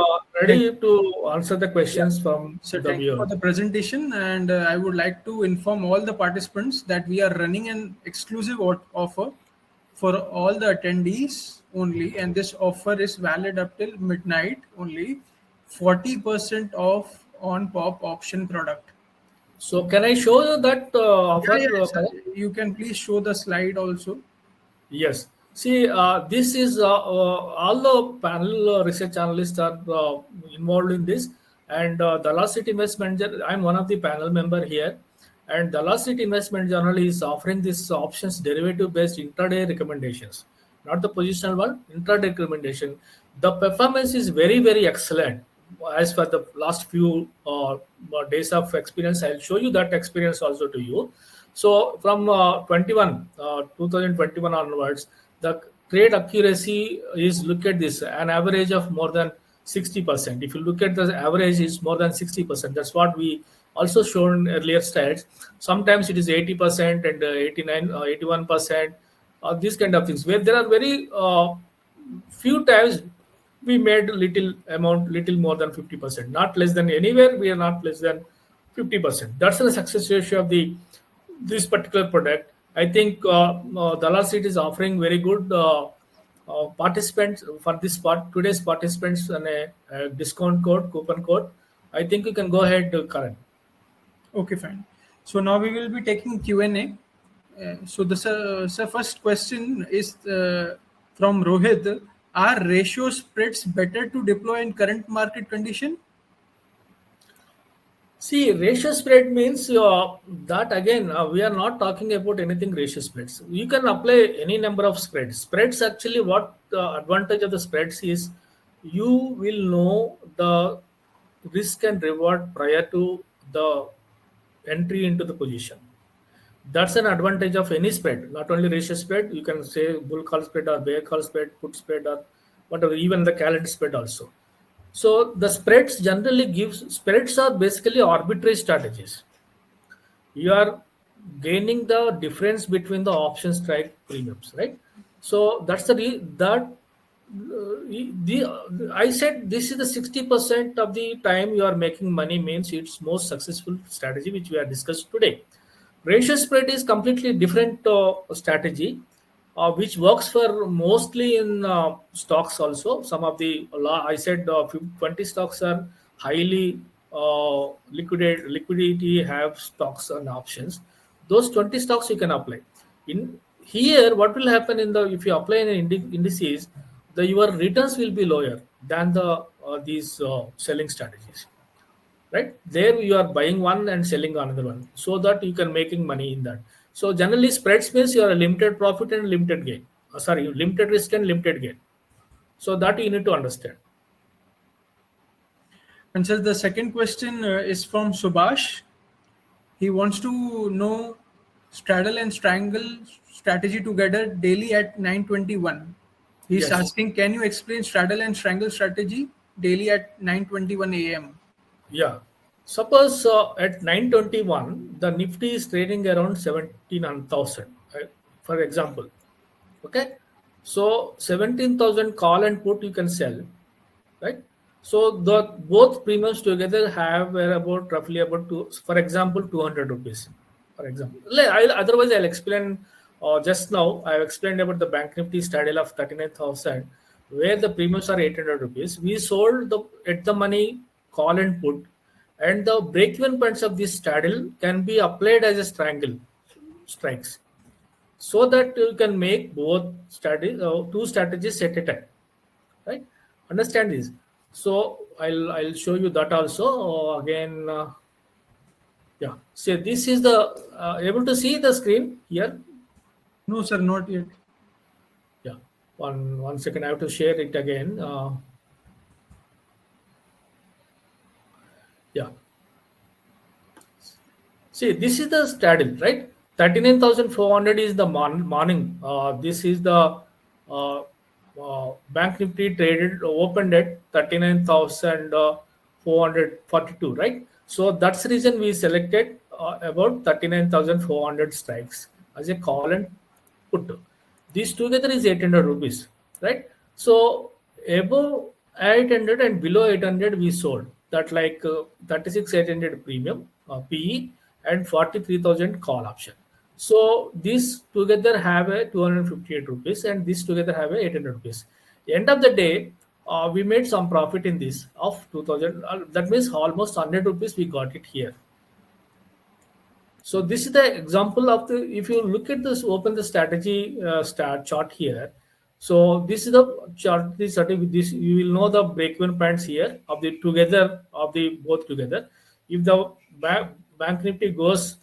ready to answer the yeah. questions from So the thank you for viewer. the presentation, and I would like to inform all the participants that we are running an exclusive offer for all the attendees only, and this offer is valid up till midnight only. 40% off on pop option product. So can I show you that Yeah, offer? yeah, sir. You can please show the slide also. Yes. See, this is all the panel research analysts are involved in this, and the Last City Investment. I'm one of the panel member here, and the Last City Investment Journal is offering this options derivative based intraday recommendations, not the positional one. Intraday recommendation. The performance is very excellent. As for the last few days of experience, I'll show you that experience also to you. So from 2021 onwards, the trade accuracy is, look at this, an average of more than 60%. If you look at the average, is more than 60%. That's what we also shown earlier slides. Sometimes it is 80% and 89, 81%. These kind of things where there are very few times we made little amount, little more than 50%, not less than anywhere. We are not less than 50%. That's the success ratio of the this particular product. I think Dalal Street is offering very good participants for this part today's participants and a discount code coupon code. I think you can go ahead, Karan. Okay, fine. So now we will be taking Q&A. So the first question is from Rohit. Are ratio spreads better to deploy in current market condition? See, ratio spread means that again, we are not talking about anything ratio spreads. You can apply any number of spreads. Spreads actually, what the advantage of the spreads is, you will know the risk and reward prior to the entry into the position. That's an advantage of any spread, not only ratio spread. You can say bull call spread or bear call spread, put spread, or whatever, even the calendar spread also. So the spreads are basically arbitrary strategies. You are gaining the difference between the option strike premiums, right? So that's that I said this is the 60% of the time you are making money, means it's most successful strategy which we are discussed today. Ratio spread is completely different strategy, which works for mostly in stocks also. Some of the I said 20 stocks are highly liquidity have stocks and options. Those 20 stocks you can apply. In here, what will happen in the if you apply in indices, your returns will be lower than these selling strategies, right? There you are buying one and selling another one, so that you can making money in that. So generally spreads means you are a limited profit and limited gain. Sorry, limited risk and limited gain. So that you need to understand. And so the second question is from Subhash. He wants to know straddle and strangle strategy together daily at 9:21. He's Yes. asking, can you explain straddle and strangle strategy daily at 9:21 a.m.? Yeah. Suppose at 9:21 the Nifty is trading around 17,000, for example. Okay. So 17,000 call and put you can sell, right? So the both premiums together have about roughly about for example, 200 rupees. For example, otherwise I'll explain. Just now I have explained about the Banknifty straddle of 39,000, where the premiums are 800 rupees. We sold at the money call and put, and the break-even points of this straddle can be applied as a strangle strikes, so that you can make both two strategies at a time, right? Understand this. So I'll show you that also. Again, yeah. So this is the able to see the screen here. No, sir, not yet. Yeah. One second. I have to share it again. Yeah. See, this is the straddle, right? 39,400 is the morning. This is the Bank Nifty traded opened at 39,442, right? So that's the reason we selected about 39,400 strikes as a call and put. These together is 800 rupees, right? So above 800 and below 800 we sold that, like 36,800 premium PE and 43,000 call option. So these together have a 258 rupees and this together have a 800 rupees. End of the day, we made some profit in this of 2,000. That means almost 100 rupees we got it here. So this is the example of the, if you look at this, open the strategy chart here. So this is the chart, this you will know the break-even points here of the together of the both together. If the Bank Nifty goes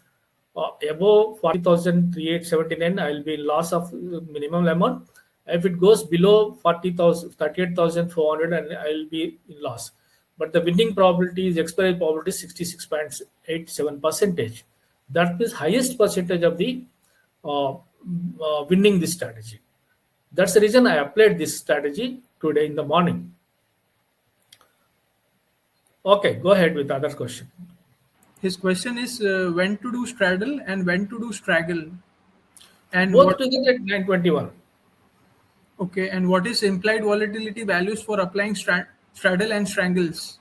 above 40,379, I will be in loss of minimum amount. If it goes below 40,000, 38,400, and I will be in loss. But the winning probability is expiry probability 66.87%. That is highest percentage of the winning this strategy. That's the reason I applied this strategy today in the morning. Okay, go ahead with the other question. His question is when to do straddle and when to do straggle. And both together at 921. Okay, and what is implied volatility values for applying straddle and strangles?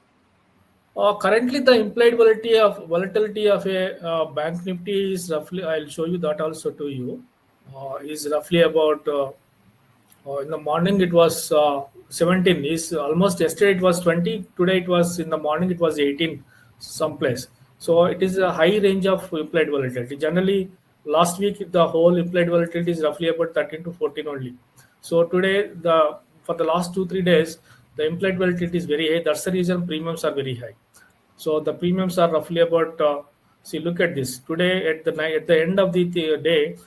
Currently, the implied volatility of a bank nifty is roughly. I'll show you that also to you. Is roughly about in the morning it was 17. Is almost yesterday it was 20. Today it was in the morning it was 18 someplace. So it is a high range of implied volatility. Generally, last week the whole implied volatility is roughly about 13 to 14 only. So today the for the last 2 3 days the implied volatility is very high. That's the reason premiums are very high. So the premiums are roughly about. See, look at this. Today at the night, at the end of the day,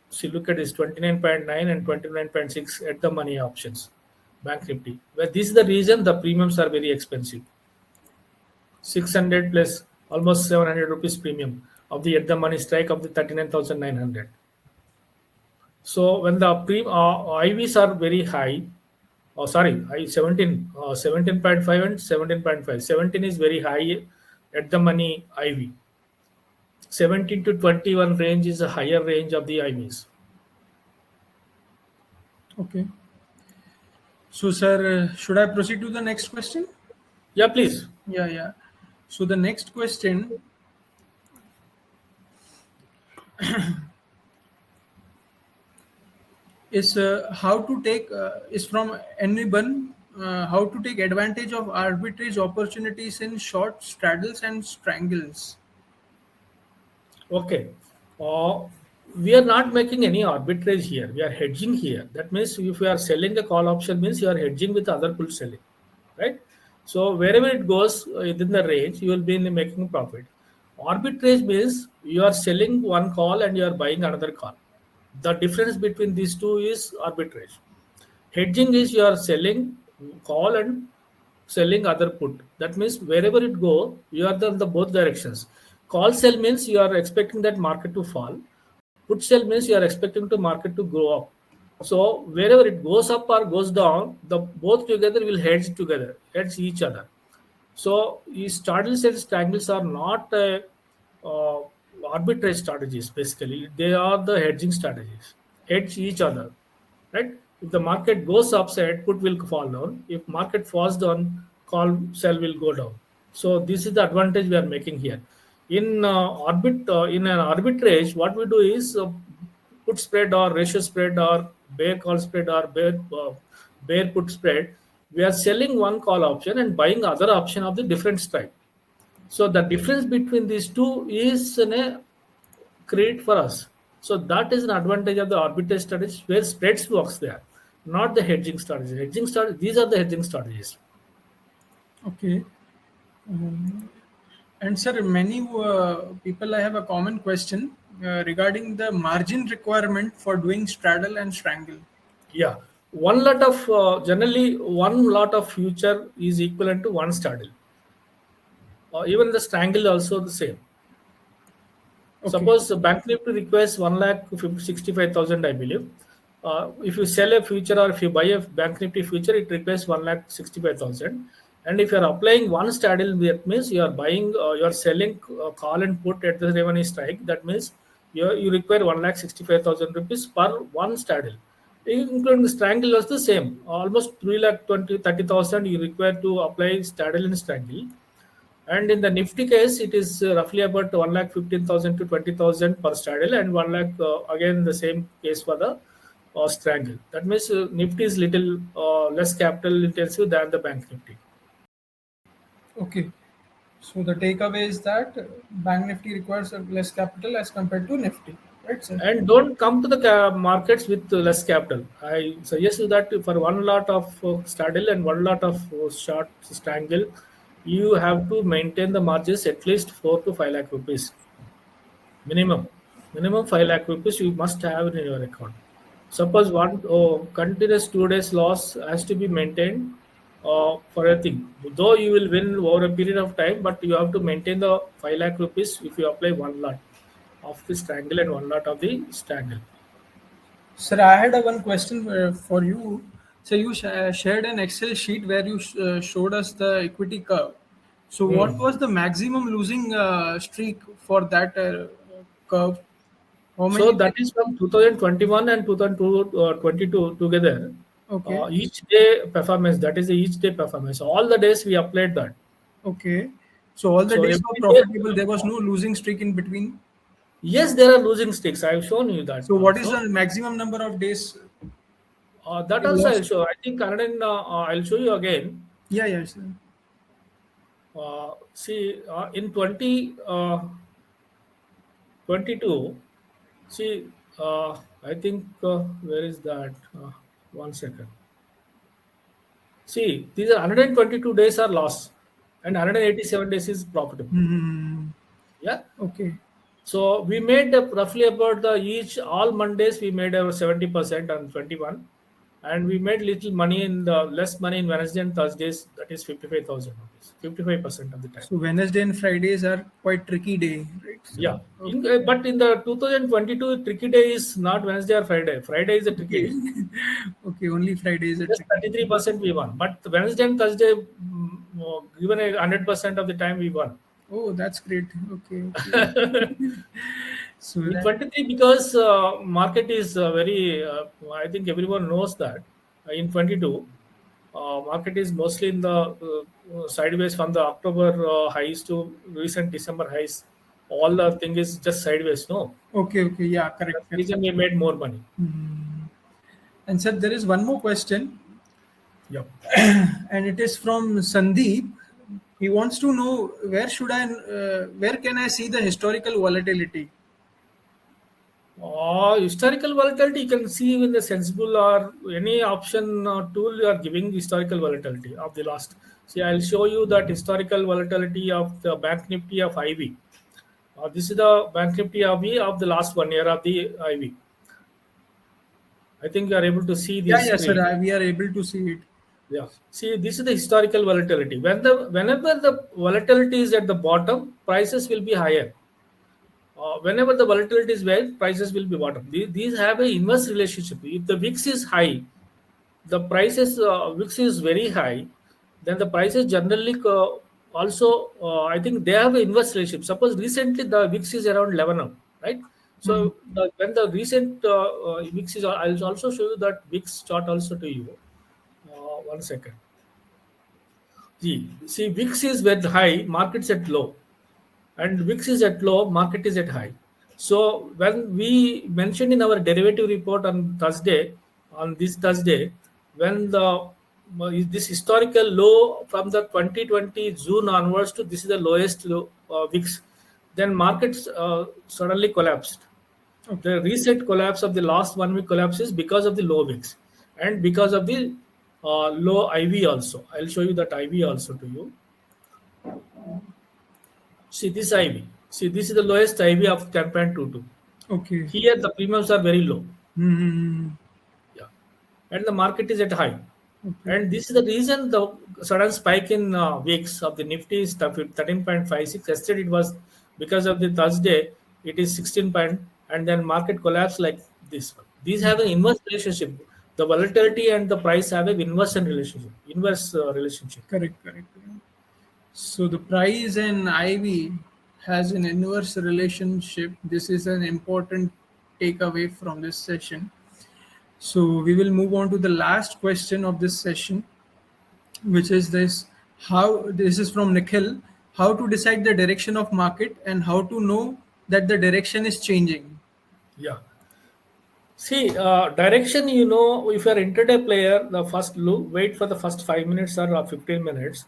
see, look at this 29.9 and 29.6 at the money options, Bank Nifty. Well, this is the reason the premiums are very expensive. 600 plus almost 700 rupees premium of the at the money strike of the 39,900. So when the IVs are very high, sorry, I 17, 17.5 and 17.5. 17 is very high at the money IV. 17 to 21 range is a higher range of the IVs. Okay. So, sir, should I proceed to the next question? Yeah, please. Yeah. So the next question is how to take is from anyone how to take advantage of arbitrage opportunities in short straddles and strangles. Okay. We are not making any arbitrage here. We are hedging here. That means if you are selling a call option, means you are hedging with other put selling, right? So wherever it goes within the range, you will be making profit. Arbitrage means you are selling one call and you are buying another call. The difference between these two is arbitrage. Hedging is you are selling call and selling other put. That means wherever it go, you are the both directions. Call sell means you are expecting that market to fall. Put sell means you are expecting to market to go up. So wherever it goes up or goes down, the both together will hedge each other. So these straddles and strangles are not uh, arbitrage strategies. Basically, they are the hedging strategies. Hedge each other, right? If the market goes upside, put will fall down. If market falls down, call sell will go down. So this is the advantage we are making here. In an arbitrage, what we do is put spread or ratio spread or bear call spread or bear put spread. We are selling one call option and buying other option of the different strike. So the difference between these two is a create for us. So that is an advantage of the arbitrage strategy where spreads works there, not the hedging strategy. These are the hedging strategies. Okay. And sir, many people I have a common question regarding the margin requirement for doing straddle and strangle. Yeah, one lot of generally one lot of future is equivalent to one straddle. Even the strangle also the same. Okay. Suppose Bank Nifty requires 1,65,000, I believe. If you sell a future or if you buy a Bank Nifty future, it requires 1,65,000. And if you are applying one straddle, that means you are buying, you are selling call and put at the revenue strike. That means you require 1,65,000 rupees per one straddle. Including the strangle was the same. Almost 3,20,30,000 you require to apply straddle and strangle. And in the Nifty case, it is roughly about 1,15,000 to 20,000 per straddle, and 1 lakh again the same case for the strangle. That means Nifty is little less capital intensive than the Bank Nifty. Okay. So the takeaway is that Bank Nifty requires less capital as compared to Nifty, right, sir? And don't come to the markets with less capital. I suggest you that for one lot of straddle and one lot of short strangle, you have to maintain the margins at least 4 to 5 lakh rupees minimum. Minimum 5 lakh rupees you must have in your account. Suppose one continuous 2 days loss has to be maintained for a thing. Though you will win over a period of time, but you have to maintain the 5 lakh rupees if you apply one lot of the strangle and one lot of the strangle. Sir, I had one question for you. So you shared an Excel sheet where you showed us the equity curve. So what was the maximum losing streak for that curve? How So many? that is from 2021 and 2022 together. Okay. Each day performance, that is the each day performance. All the days we applied that. Okay. So all the So days were every day, profitable. There was no losing streak in between. yes, there are losing sticks. I've shown you that So what is also. the maximum number of days That you also I'll lost? show. I think Kanadin, I'll show you again. Yeah, yeah, sir. See, in 2022, see, I think, where is that? 1 second. See, these are 122 days are loss and 187 days is profitable. Hmm. Yeah. Okay. So we made roughly about the each all Mondays we made over 70% on 21, and we made little money in the less money in Wednesday and Thursdays. That is 55,000 rupees, 55% of the time. So Wednesday and Fridays are quite tricky day, right? So, Yeah. okay. But in the 2022, tricky day is not Wednesday or Friday. Friday is a tricky Okay. day. Okay. Only Fridays are Just tricky. 33% we won. But Wednesday and Thursday, given 100% of the time we won. Oh, that's great. Okay. Okay. So In that 23, because market is very, I think everyone knows that. In 22, market is mostly in the sideways from the October highs to recent December highs. All the thing is just sideways. No, okay. Okay. Yeah. Correct. that's the Correct. reason we made more money. And sir, there is one more question, Yep. and it is from Sandeep. He wants to know where can I see the historical volatility? Historical volatility you can see in the sensible or any option tool you are giving historical volatility of the last. See, I'll show you that historical volatility of the Banknifty of IV. This is the Banknifty IV of the last 1 year of the IV. I think you are able to see Yeah, this yeah, sir. screen. We are able to see it. Yeah. See, this is the historical volatility. Whenever the volatility is at the bottom, prices will be higher. Whenever the volatility is high, prices will be bottom. These have an inverse relationship. If the VIX is high, the prices VIX is very high, then the prices generally also I think they have an inverse relationship. Suppose recently the VIX is around 11 now, right? Hmm. So when the recent VIX is, I'll also show you that VIX chart also to you. 1 second. See, VIX is very high, markets at low, and VIX is at low, market is at high. So when we mentioned in our derivative report on this Thursday, when the this historical low from the 2020 June onwards to this is the lowest low, VIX, then markets suddenly collapsed. Okay. The recent collapse of the last 1 week collapse is because of the low VIX and because of the low IV also. I'll show you that IV also to you. See this IV. See, this is the lowest IV of 10.22. Okay. Here the premiums are very low. Hmm. Yeah. And the market is at high. Okay. And this is the reason the sudden spike in weeks of the Nifty is 13.56. Yesterday it was because of the Thursday, it is 16 point, and then market collapse like this one. These have an inverse relationship. The volatility and the price have an inverse relationship. Correct. Correct. So the price and IV has an inverse relationship. This is an important takeaway from this session. So we will move on to the last question of this session, which is this: how this is from Nikhil. How to decide the direction of market and how to know that the direction is changing. Yeah. See, direction, if you're intraday player, the first look, wait for the first 5 minutes or 15 minutes.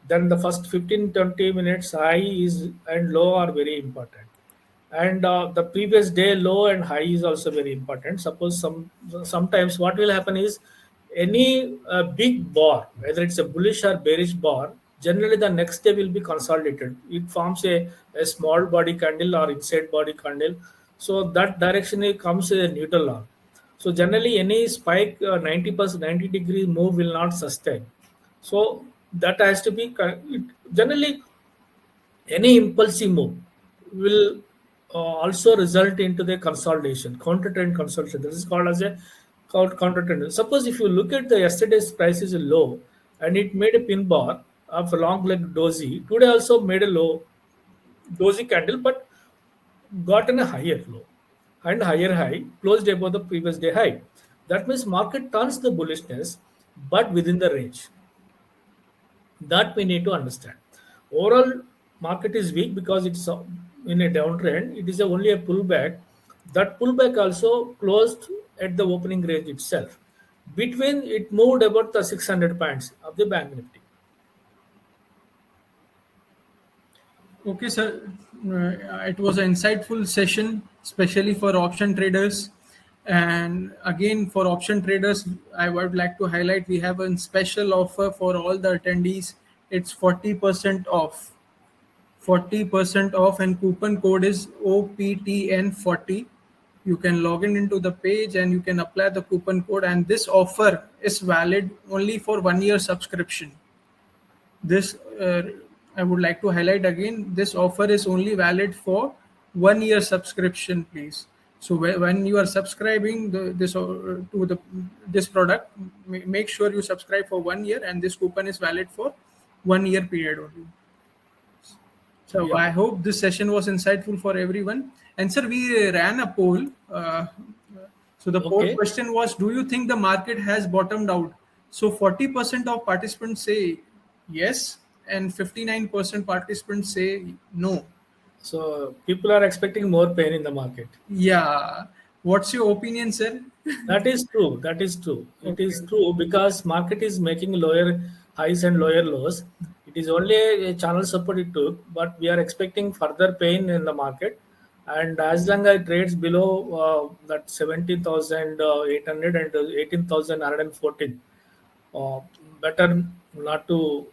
Then the first 15, 20 minutes high is and low are very important. And the previous day low and high is also very important. Suppose sometimes what will happen is any big bar, whether it's a bullish or bearish bar, generally the next day will be consolidated. It forms a small body candle or inside body candle. So that direction it comes a neutral arc. So generally any spike 90%, 90-degree move will not sustain. So that has to be generally any impulsive move will also result into the consolidation, counter trend consolidation. This is called as a counter trend. Suppose if you look at the yesterday's price is low and it made a pin bar of a long leg dozy. Today also made a low dozy candle, but got in a higher low and higher high closed above the previous day high. That means market turns the bullishness, but within the range. That we need to understand. Overall, market is weak because it's in a downtrend. It is only a pullback. That pullback also closed at the opening range itself. Between it moved about the 600 points of the Bank Nifty. Okay, sir. It was an insightful session, especially for option traders. And again, for option traders, I would like to highlight we have a special offer for all the attendees. It's 40% off. 40% off, and coupon code is OPTN40. You can log in into the page and you can apply the coupon code. And this offer is valid only for 1 year subscription. This I would like to highlight again. This offer is only valid for 1 year subscription, please. So when you are subscribing this product, make sure you subscribe for 1 year, and this coupon is valid for 1 year period only. So Yeah. I hope this session was insightful for everyone. And sir, we ran a poll. So the poll Okay. question was, do you think the market has bottomed out? So 40% of participants say yes, and 59% participants say no. So people are expecting more pain in the market. Yeah. What's your opinion, sir? That is true. That is true. It Okay. is true because market is making lower highs and lower lows. It is only a channel support it took, but we are expecting further pain in the market. And as long as it trades below that 17,800 and 18,114, better not to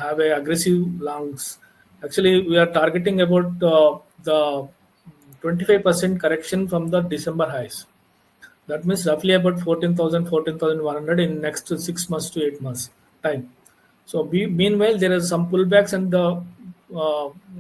have a aggressive longs. Actually, we are targeting about the 25% correction from the December highs. That means roughly about 14,000, 14,100 in next 6 months to 8 months time. So meanwhile, there is some pullbacks and the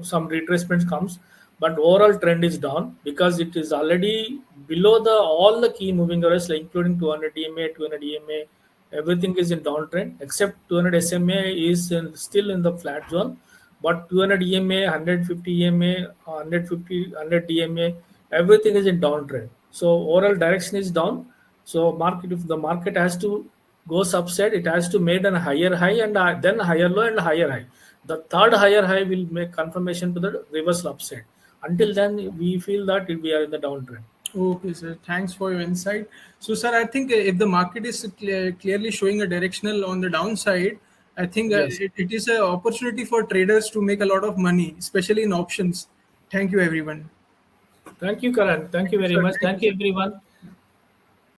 some retracements comes, but overall trend is down because it is already below the all the key moving areas, like including 200 EMA, 200 EMA, everything is in downtrend except 200 SMA is still in the flat zone, but 200 EMA, 150 EMA, 150, 100 DMA, everything is in downtrend. So overall direction is down. So market, if the market has to goes upside, it has to make a higher high and then higher low and higher high. The third higher high will make confirmation to the reversal upside. Until then, we feel that we are in the downtrend. Okay, sir. Thanks for your insight. So, sir, I think if the market is clearly showing a directional on the downside, I think Yes. it is an opportunity for traders to make a lot of money, especially in options. Thank you, everyone. Thank you, Karan. Thank you Thank you, very sir. much. Thank you, Thank you, sir. everyone.